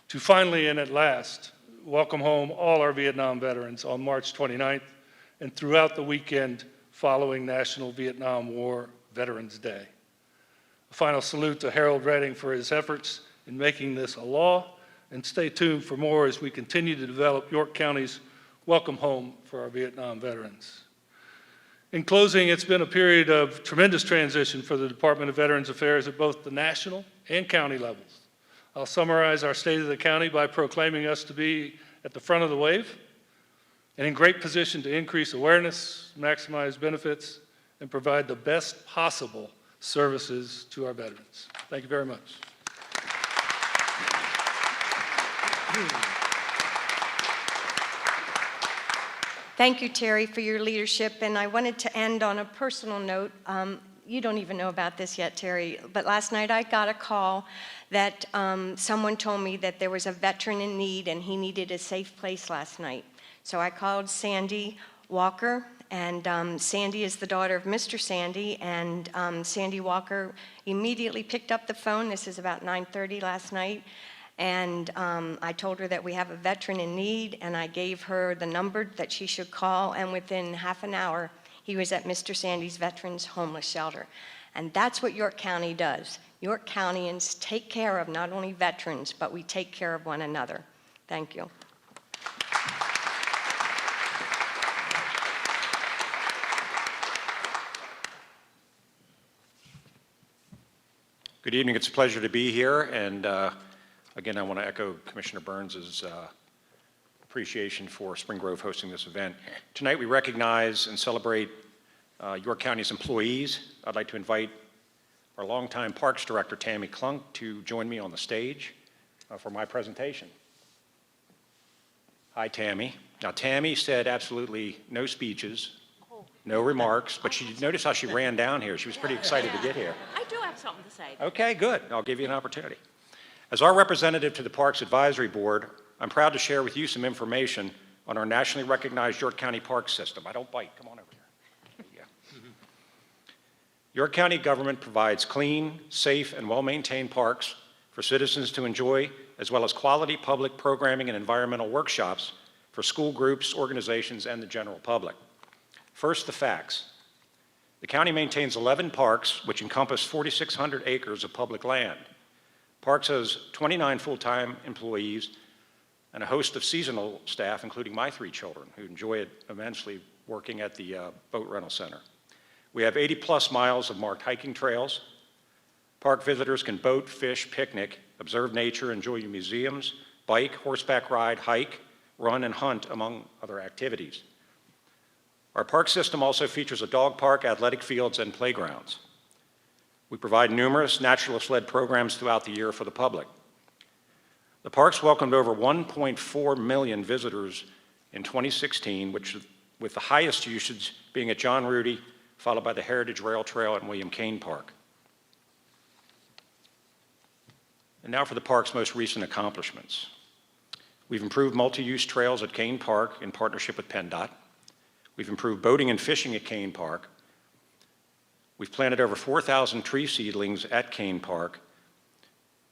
to finally and at last welcome home all our Vietnam veterans on March 29th and throughout the weekend following National Vietnam War Veterans Day. A final salute to Harold Redding for his efforts in making this a law, and stay tuned for more as we continue to develop York County's welcome home for our Vietnam veterans. In closing, it's been a period of tremendous transition for the Department of Veterans Affairs at both the national and county levels. I'll summarize our state of the county by proclaiming us to be at the front of the wave and in great position to increase awareness, maximize benefits, and provide the best possible services to our veterans. Thank you very much. Thank you, Terry, for your leadership. And I wanted to end on a personal note. You don't even know about this yet, Terry, but last night I got a call that someone told me that there was a veteran in need and he needed a safe place last night. So I called Sandy Walker, and Sandy is the daughter of Mr. Sandy, and Sandy Walker immediately picked up the phone. This is about 9:30 last night. And I told her that we have a veteran in need, and I gave her the number that she should call, and within half an hour, he was at Mr. Sandy's Veterans Homeless Shelter. And that's what York County does. York Countyans take care of not only veterans, but we take care of one another. Thank you. Good evening. It's a pleasure to be here, and again, I want to echo Commissioner Burns' appreciation for Spring Grove hosting this event. Tonight, we recognize and celebrate York County's employees. I'd like to invite our longtime Parks Director, Tammy Klunk, to join me on the stage for my presentation. Hi, Tammy. Now, Tammy said absolutely no speeches, no remarks, but she noticed how she ran down here. She was pretty excited to get here. I do have something to say. Okay, good. I'll give you an opportunity. As our representative to the Parks Advisory Board, I'm proud to share with you some information on our nationally recognized York County Park System. I don't bite. Come on over here. There you go. York County government provides clean, safe, and well-maintained parks for citizens to enjoy, as well as quality public programming and environmental workshops for school groups, organizations, and the general public. First, the facts. The county maintains 11 parks, which encompass 4,600 acres of public land. Parks has 29 full-time employees and a host of seasonal staff, including my 3 children, who enjoy it immensely working at the boat rental center. We have 80-plus miles of marked hiking trails. Park visitors can boat, fish, picnic, observe nature, enjoy museums, bike, horseback ride, hike, run, and hunt, among other activities. Our park system also features a dog park, athletic fields, and playgrounds. We provide numerous naturalist-led programs throughout the year for the public. The parks welcomed over 1.4 million visitors in 2016, with the highest usage being at John Rudy, followed by the Heritage Rail Trail and William Kane Park. And now for the park's most recent accomplishments. We've improved multi-use trails at Kane Park in partnership with PennDOT. We've improved boating and fishing at Kane Park. We've planted over 4,000 tree seedlings at Kane Park.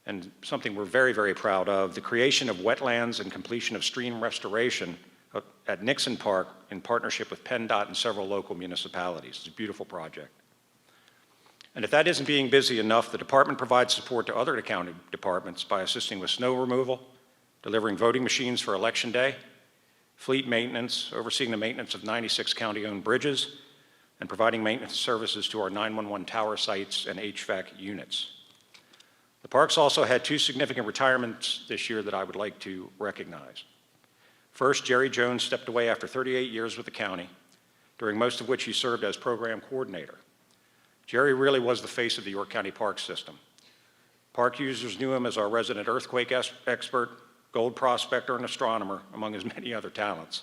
And something we're very, very proud of, the creation of wetlands and completion of stream restoration at Nixon Park in partnership with PennDOT and several local municipalities. It's a beautiful project. And if that isn't being busy enough, the department provides support to other county departments by assisting with snow removal, delivering voting machines for Election Day, fleet maintenance, overseeing the maintenance of 96 county-owned bridges, and providing maintenance services to our 911 tower sites and HVAC units. The parks also had 2 significant retirements this year that I would like to recognize. First, Jerry Jones stepped away after 38 years with the county, during most of which he served as program coordinator. Jerry really was the face of the York County Park System. Park users knew him as our resident earthquake expert, gold prospector, and astronomer, among his many other talents.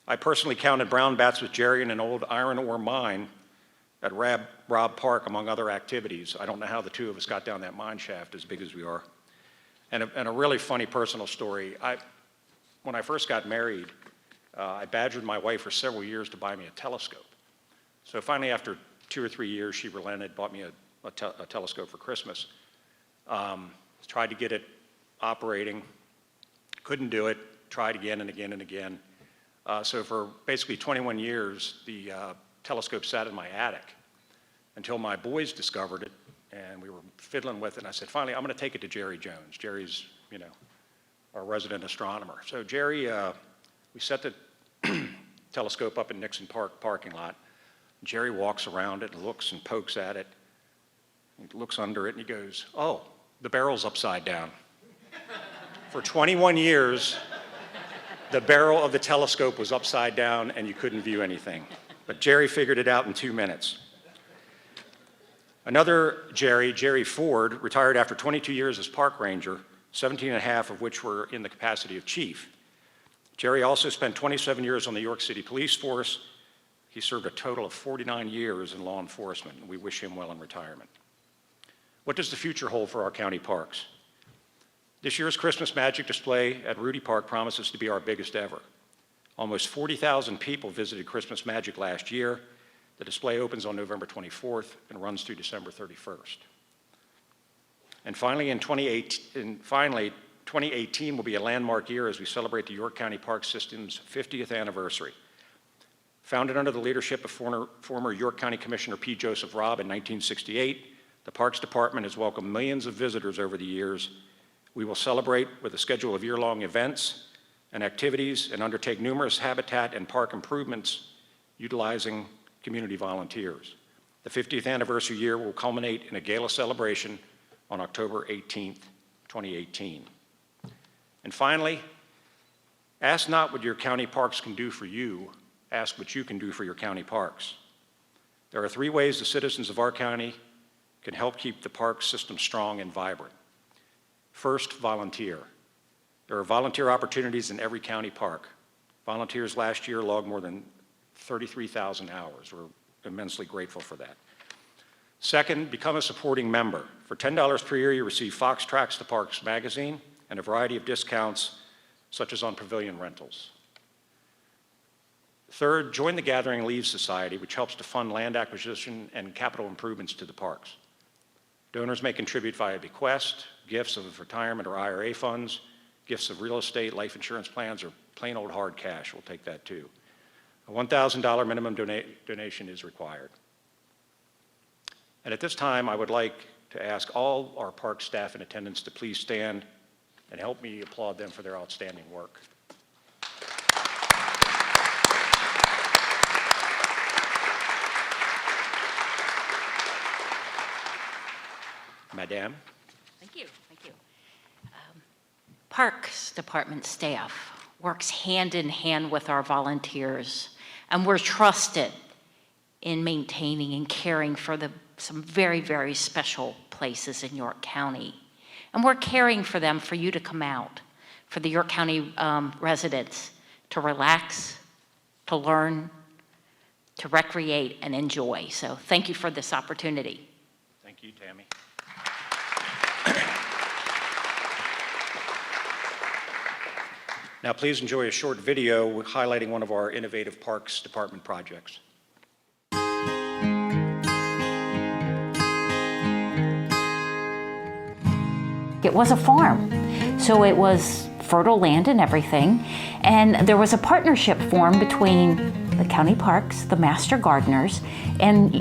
I personally counted brown bats with Jerry in an old iron ore mine at Robb Park, among other activities. I don't know how the 2 of us got down that mine shaft as big as we are. And a really funny personal story. When I first got married, I badgered my wife for several years to buy me a telescope. So finally, after 2 or 3 years, she relented, bought me a telescope for Christmas. Tried to get it operating, couldn't do it, tried again and again and again. So for basically 21 years, the telescope sat in my attic until my boys discovered it, and we were fiddling with it, and I said, finally, I'm going to take it to Jerry Jones. Jerry's, our resident astronomer. So Jerry, we set the telescope up in Nixon Park parking lot. Jerry walks around it and looks and pokes at it. He looks under it, and he goes, oh, the barrel's upside down. For 21 years, the barrel of the telescope was upside down and you couldn't view anything. But Jerry figured it out in 2 minutes. Another Jerry, Jerry Ford, retired after 22 years as park ranger, 17 and a half of which were in the capacity of chief. Jerry also spent 27 years on the York City Police Force. He served a total of 49 years in law enforcement, and we wish him well in retirement. What does the future hold for our county parks? This year's Christmas Magic display at Rudy Park promises to be our biggest ever. Almost 40,000 people visited Christmas Magic last year. The display opens on November 24th and runs through December 31st. And finally, 2018 will be a landmark year as we celebrate the York County Park System's 50th anniversary. Founded under the leadership of former York County Commissioner P. Joseph Robb in 1968, the Parks Department has welcomed millions of visitors over the years. We will celebrate with a schedule of year-long events and activities and undertake numerous habitat and park improvements utilizing community volunteers. The 50th anniversary year will culminate in a gala celebration on October 18th, 2018. And finally, ask not what your county parks can do for you, ask what you can do for your county parks. There are 3 ways the citizens of our county can help keep the park system strong and vibrant. First, volunteer. There are volunteer opportunities in every county park. Volunteers last year logged more than 33,000 hours. We're immensely grateful for that. Second, become a supporting member. For $10 per year, you receive Fox Tracks to Parks magazine and a variety of discounts, such as on pavilion rentals. Third, join the Gathering Leaves Society, which helps to fund land acquisition and capital improvements to the parks. Donors may contribute via bequest, gifts of retirement or IRA funds, gifts of real estate, life insurance plans, or plain old hard cash. We'll take that too. A $1,000 minimum donation is required. And at this time, I would like to ask all our park staff in attendance to please stand and help me applaud them for their outstanding work. Madame. Thank you. Parks Department staff works hand in hand with our volunteers, and we're trusted in maintaining and caring for some very, very special places in York County. And we're caring for them for you to come out, for the York County residents to relax, to learn, to recreate and enjoy. So thank you for this opportunity. Thank you, Tammy. Now, please enjoy a short video highlighting one of our innovative Parks Department projects. It was a farm, so it was fertile land and everything, and there was a partnership formed between the county parks, the master gardeners, and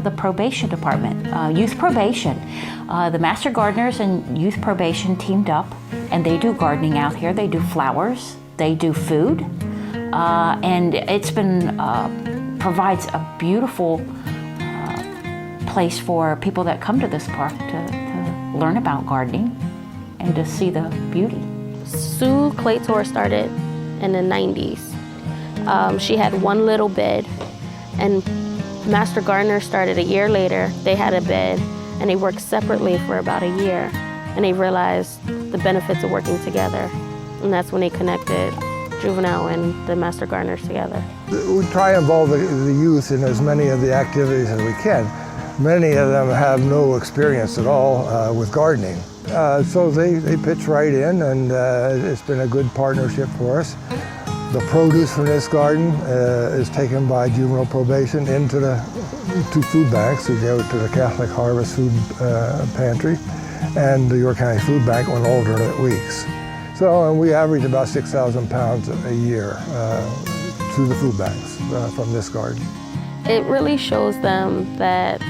the probation department, youth probation. The master gardeners and youth probation teamed up, and they do gardening out here. They do flowers, they do food, and it's been provides a beautiful place for people that come to this park to learn about gardening and to see the beauty. Sue Claytor started in the 90s. She had one little bed, and Master Gardener started a year later. They had a bed, and they worked separately for about a year, and they realized the benefits of working together, and that's when they connected Juvenile and the Master Gardeners together. We try to involve the youth in as many of the activities as we can. Many of them have no experience at all with gardening. So they pitch right in, and it's been a good partnership for us. The produce from this garden is taken by juvenile probation into the 2 food banks. We go to the Catholic Harvest Food Pantry and the York County Food Bank on alternate weeks. So and we average about 6,000 pounds a year to the food banks from this garden. It really shows them that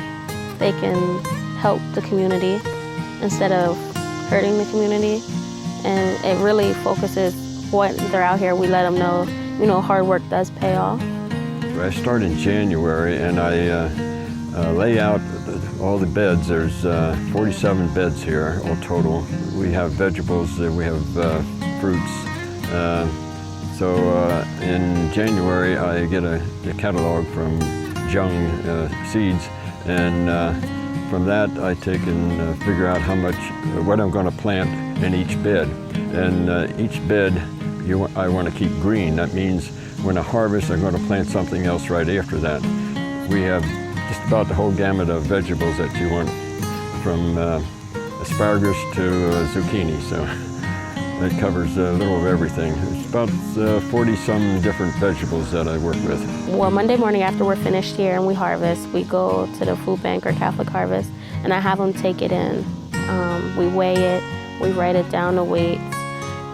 they can help the community instead of hurting the community, and it really focuses what they're out here. We let them know, hard work does pay off. I start in January, and I lay out all the beds. There's 47 beds here all total. We have vegetables, we have fruits. So in January, I get a catalog from Jung Seeds, and from that I take and figure out what I'm going to plant in each bed. And each bed I want to keep green. That means when I harvest, I'm going to plant something else right after that. We have just about the whole gamut of vegetables that you want, from asparagus to zucchini. So that covers a little of everything. It's about 40-some different vegetables that I work with. Well, Monday morning after we're finished here and we harvest, we go to the food bank or Catholic Harvest, and I have them take it in. We weigh it, we write it down, the weights,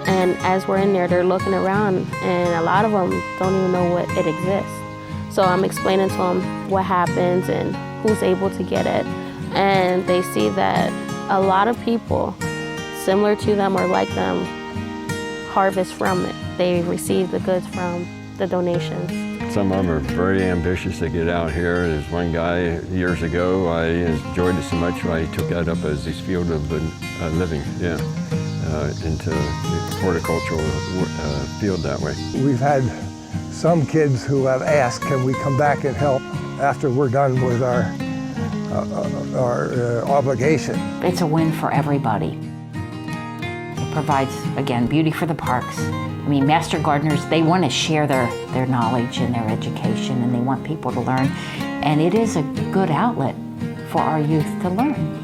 and as we're in there, they're looking around, and a lot of them don't even know it exists. So I'm explaining to them what happens and who's able to get it, and they see that a lot of people similar to them or like them harvest from it. They receive the goods from the donations. Some of them are very ambitious to get out here. There's one guy years ago, I enjoyed it so much I took that up as his field of living, into the horticultural field that way. We've had some kids who have asked, can we come back and help after we're done with our obligation? It's a win for everybody. It provides, again, beauty for the parks. I mean, Master Gardeners, they want to share their knowledge and their education, and they want people to learn. And it is a good outlet for our youth to learn.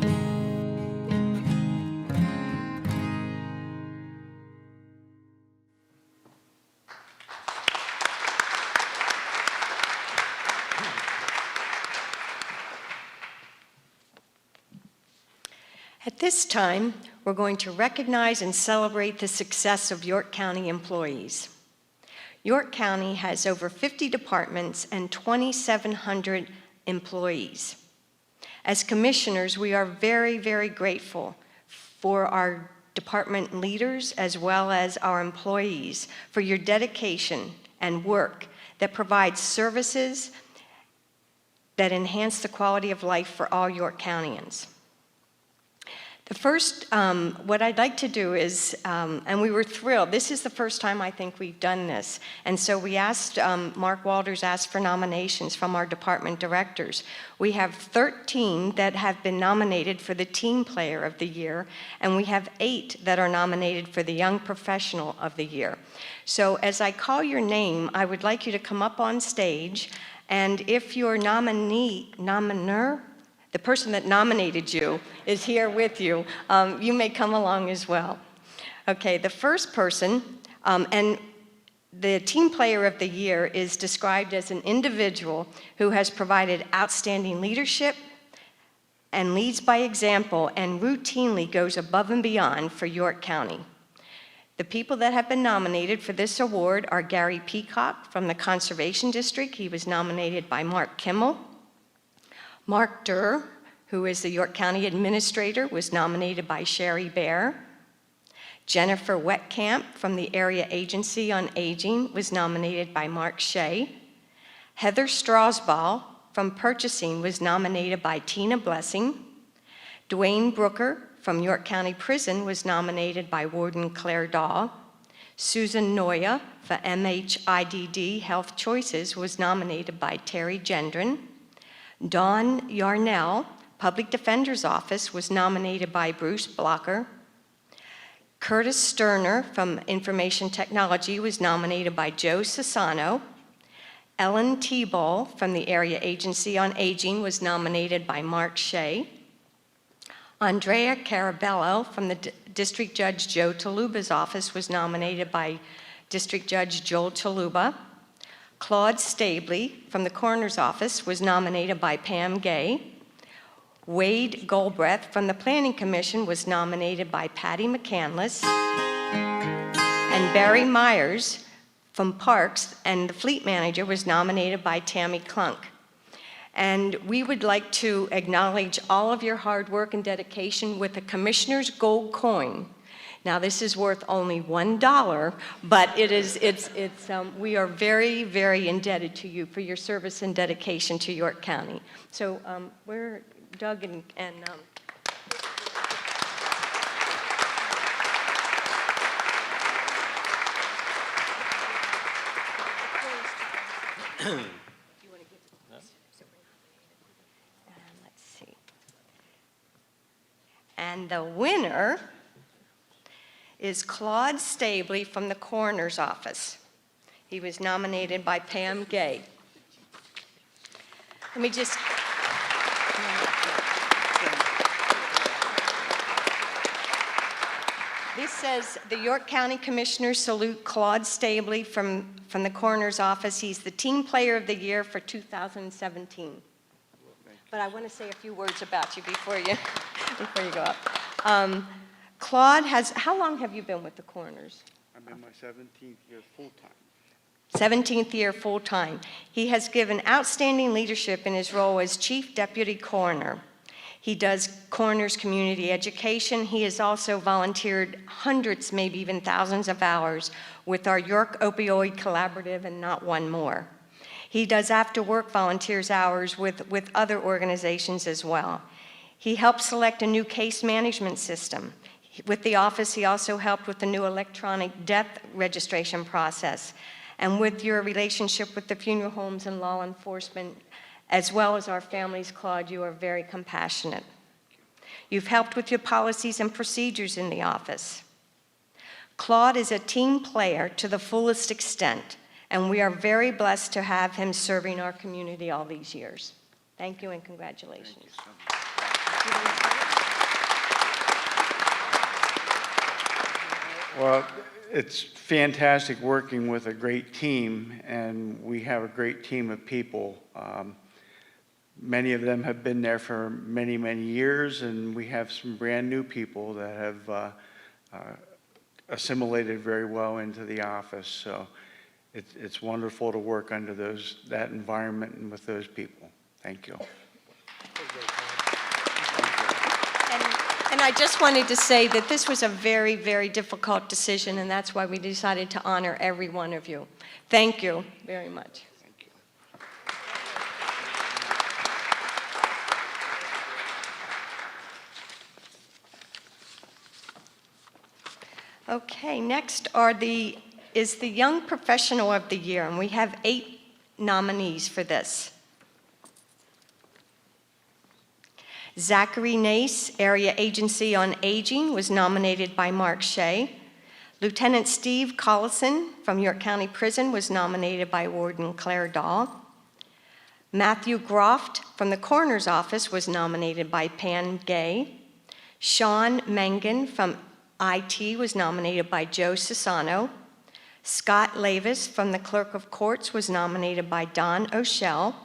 At this time, we're going to recognize and celebrate the success of York County employees. York County has over 50 departments and 2,700 employees. As commissioners, we are very, very grateful for our department leaders as well as our employees for your dedication and work that provides services that enhance the quality of life for all York Countyans. The first, what I'd like to do is, and we were thrilled, this is the first time I think we've done this, and so we asked, Mark Walters asked for nominations from our department directors. We have 13 that have been nominated for the Team Player of the Year, and we have 8 that are nominated for the Young Professional of the Year. So as I call your name, I would like you to come up on stage, and if your nominer, the person that nominated you is here with you, you may come along as well. Okay, the first person, and the Team Player of the Year is described as an individual who has provided outstanding leadership and leads by example and routinely goes above and beyond for York County. The people that have been nominated for this award are Gary Peacock from the Conservation District. He was nominated by Mark Kimmel. Mark Durr, who is the York County Administrator, was nominated by Sherry Bear. Jennifer Wetkamp from the Area Agency on Aging was nominated by Mark Shea. Heather Strasball from Purchasing was nominated by Tina Blessing. Dwayne Brooker from York County Prison was nominated by Warden Claire Daw. Susan Noya for MHIDD Health Choices was nominated by Terry Gendron. Dawn Yarnell, Public Defender's Office, was nominated by Bruce Blocker. Curtis Sterner from Information Technology was nominated by Joe Sassano. Ellen T-Ball from the Area Agency on Aging was nominated by Mark Shea. Andrea Carabello from the District Judge Joe Taluba's office was nominated by District Judge Joel Taluba. Claude Stabley from the Coroner's Office was nominated by Pam Gay. Wade Goldbreath from the Planning Commission was nominated by Patty McCandless. And Barry Myers from Parks and the Fleet Manager was nominated by Tammy Klunk. And we would like to acknowledge all of your hard work and dedication with a Commissioner's Gold Coin. Now, this is worth only $1, but we are very, very indebted to you for your service and dedication to York County. So Doug and let's see. And the winner is Claude Stabley from the coroner's office. He was nominated by Pam Gay. Let me just. This says the York County Commissioners salute Claude Stabley from the coroner's office. He's the Team Player of the Year for 2017. But I want to say a few words about you before you go up. Claude how long have you been with the coroners? I'm in my 17th year full-time. 17th year full-time. He has given outstanding leadership in his role as Chief Deputy Coroner. He does coroner's community education. He has also volunteered hundreds, maybe even thousands of hours with our York Opioid Collaborative and Not One More. He does after-work volunteers hours with other organizations as well. He helped select a new case management system. With the office, he also helped with the new electronic death registration process. And with your relationship with the funeral homes and law enforcement, as well as our families, Claude, you are very compassionate. You've helped with your policies and procedures in the office. Claude is a team player to the fullest extent, and we are very blessed to have him serving our community all these years. Thank you and congratulations. Well, it's fantastic working with a great team, and we have a great team of people. Many of them have been there for many, many years, and we have some brand new people that have assimilated very well into the office. So it's wonderful to work under that environment and with those people. Thank you. And I just wanted to say that this was a very, very difficult decision, and that's why we decided to honor every one of you. Thank you very much. Thank you. Okay, next is the Young Professional of the Year, and we have 8 nominees for this. Zachary Nace, Area Agency on Aging, was nominated by Mark Shea. Lieutenant Steve Collison from York County Prison was nominated by Warden Claire Dahl. Matthew Groft from the Coroner's Office was nominated by Pam Gay. Sean Mangan from IT was nominated by Joe Cesano. Scott Lavis from the Clerk of Courts was nominated by Don O'Shell.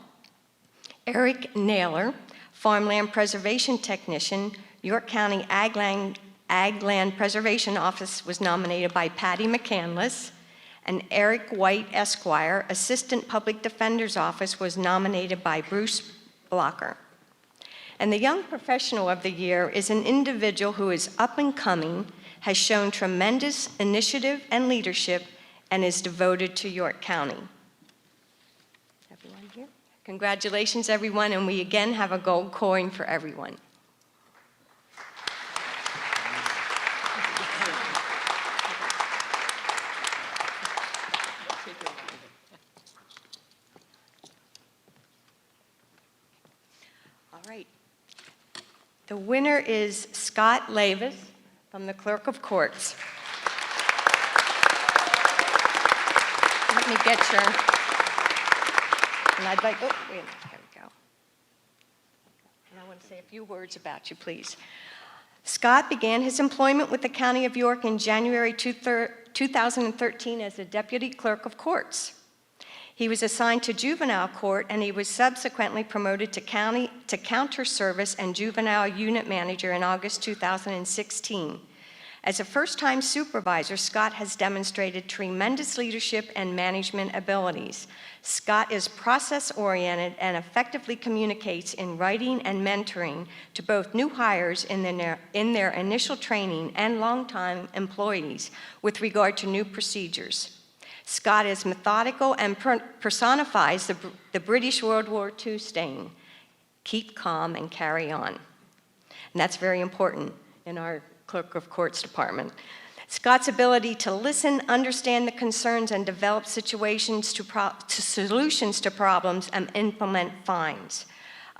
Eric Naylor, Farmland Preservation Technician, York County Ag Land Preservation Office was nominated by Patty McCandless, and Eric White Esquire, Assistant Public Defender's Office was nominated by Bruce Blocker. And the Young Professional of the Year is an individual who is up and coming, has shown tremendous initiative and leadership, and is devoted to York County. Everyone here? Congratulations, everyone, and we again have a gold coin for everyone. All right. The winner is Scott Lavis from the Clerk of Courts. Let me get your, and I'd like, oh, wait, there we go. And I want to say a few words about you, please. Scott began his employment with the County of York in January 2013 as a Deputy Clerk of Courts. He was assigned to Juvenile Court, and he was subsequently promoted to Counter Service and Juvenile Unit Manager in August 2016. As a first-time supervisor, Scott has demonstrated tremendous leadership and management abilities. Scott is process-oriented and effectively communicates in writing and mentoring to both new hires in their initial training and longtime employees with regard to new procedures. Scott is methodical and personifies the British World War II stain. Keep calm and carry on. And that's very important in our Clerk of Courts department. Scott's ability to listen, understand the concerns, and develop solutions to problems and implement fines.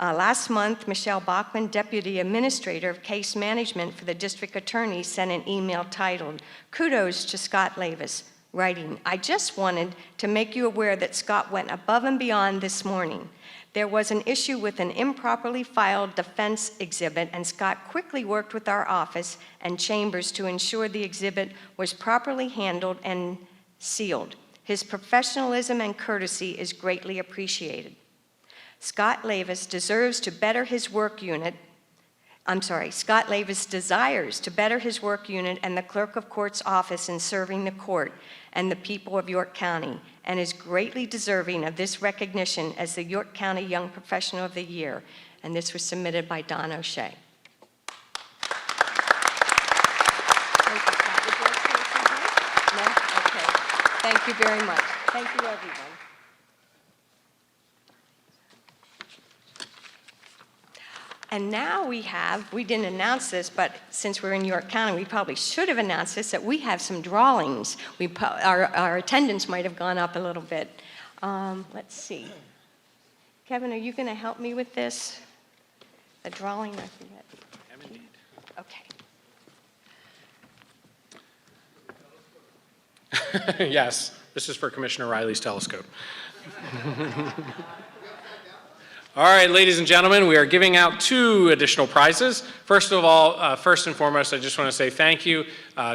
Last month, Michelle Bachman, Deputy Administrator of Case Management for the District Attorney, sent an email titled, "Kudos to Scott Lavis," writing, "I just wanted to make you aware that Scott went above and beyond this morning. There was an issue with an improperly filed defense exhibit, and Scott quickly worked with our office and chambers to ensure the exhibit was properly handled and sealed. His professionalism and courtesy is greatly appreciated. Scott Lavis deserves to better his work unit. Scott Lavis desires to better his work unit and the Clerk of Court's office in serving the court and the people of York County, and is greatly deserving of this recognition as the York County Young Professional of the Year." And this was submitted by Don O'Shea. No? Okay. Thank you very much. Thank you, everyone. And now we didn't announce this, but since we're in York County, we probably should have announced this, that we have some drawings. Our attendance might have gone up a little bit. Let's see. Kevin, are you going to help me with this? The drawing, I forget. Okay. Yes, this is for Commissioner Riley's telescope. All right, ladies and gentlemen, we are giving out 2 additional prizes. First of all, first and foremost, I just want to say thank you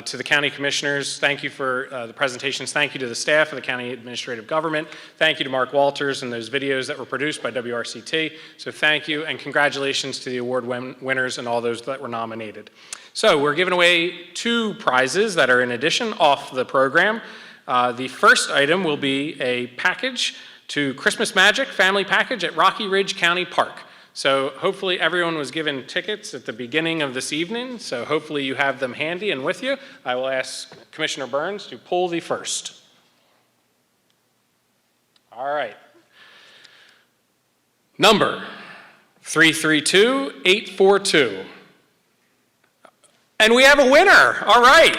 to the county commissioners. Thank you for the presentations. Thank you to the staff of the county administrative government. Thank you to Mark Walters and those videos that were produced by WRCT. So thank you, and congratulations to the award winners and all those that were nominated. So we're giving away 2 prizes that are in addition off the program. The first item will be a package to Christmas Magic Family Package at Rocky Ridge County Park. So hopefully everyone was given tickets at the beginning of this evening, so hopefully you have them handy and with you. I will ask Commissioner Burns to pull the first. All right. Number 332842. And we have a winner. All right.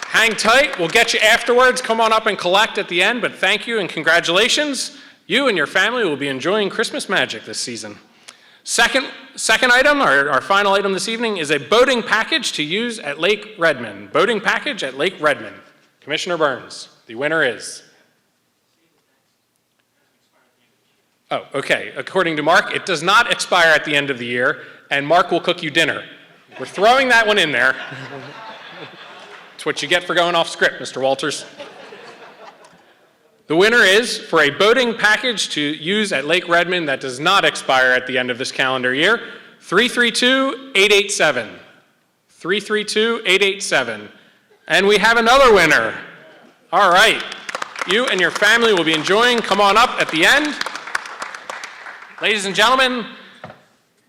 Hang tight, we'll get you afterwards. Come on up and collect at the end, but thank you and congratulations. You and your family will be enjoying Christmas Magic this season. Second item, our final item this evening, is a boating package to use at Lake Redmond. Boating package at Lake Redmond. Commissioner Burns, the winner is? Oh, okay. According to Mark, it does not expire at the end of the year, and Mark will cook you dinner. We're throwing that one in there. It's what you get for going off script, Mr. Walters. The winner is for a boating package to use at Lake Redmond that does not expire at the end of this calendar year, 332-887. 332-887. And we have another winner. All right. You and your family will be enjoying. Come on up at the end. Ladies and gentlemen,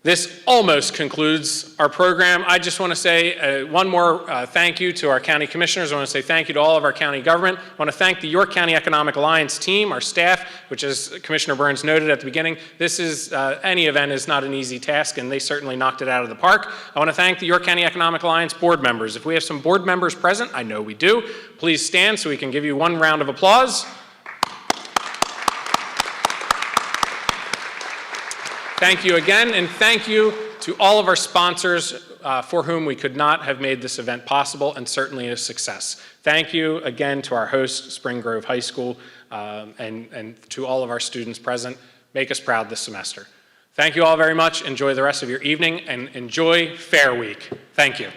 this almost concludes our program. I just want to say one more thank you to our county commissioners. I want to say thank you to all of our county government. I want to thank the York County Economic Alliance team, our staff, which, as Commissioner Burns noted at the beginning, any event is not an easy task, and they certainly knocked it out of the park. I want to thank the York County Economic Alliance board members. If we have some board members present, I know we do, please stand so we can give you one round of applause. Thank you again, and thank you to all of our sponsors for whom we could not have made this event possible, and certainly a success. Thank you again to our host, Spring Grove High School, and to all of our students present. Make us proud this semester. Thank you all very much. Enjoy the rest of your evening, and enjoy Fair Week. Thank you.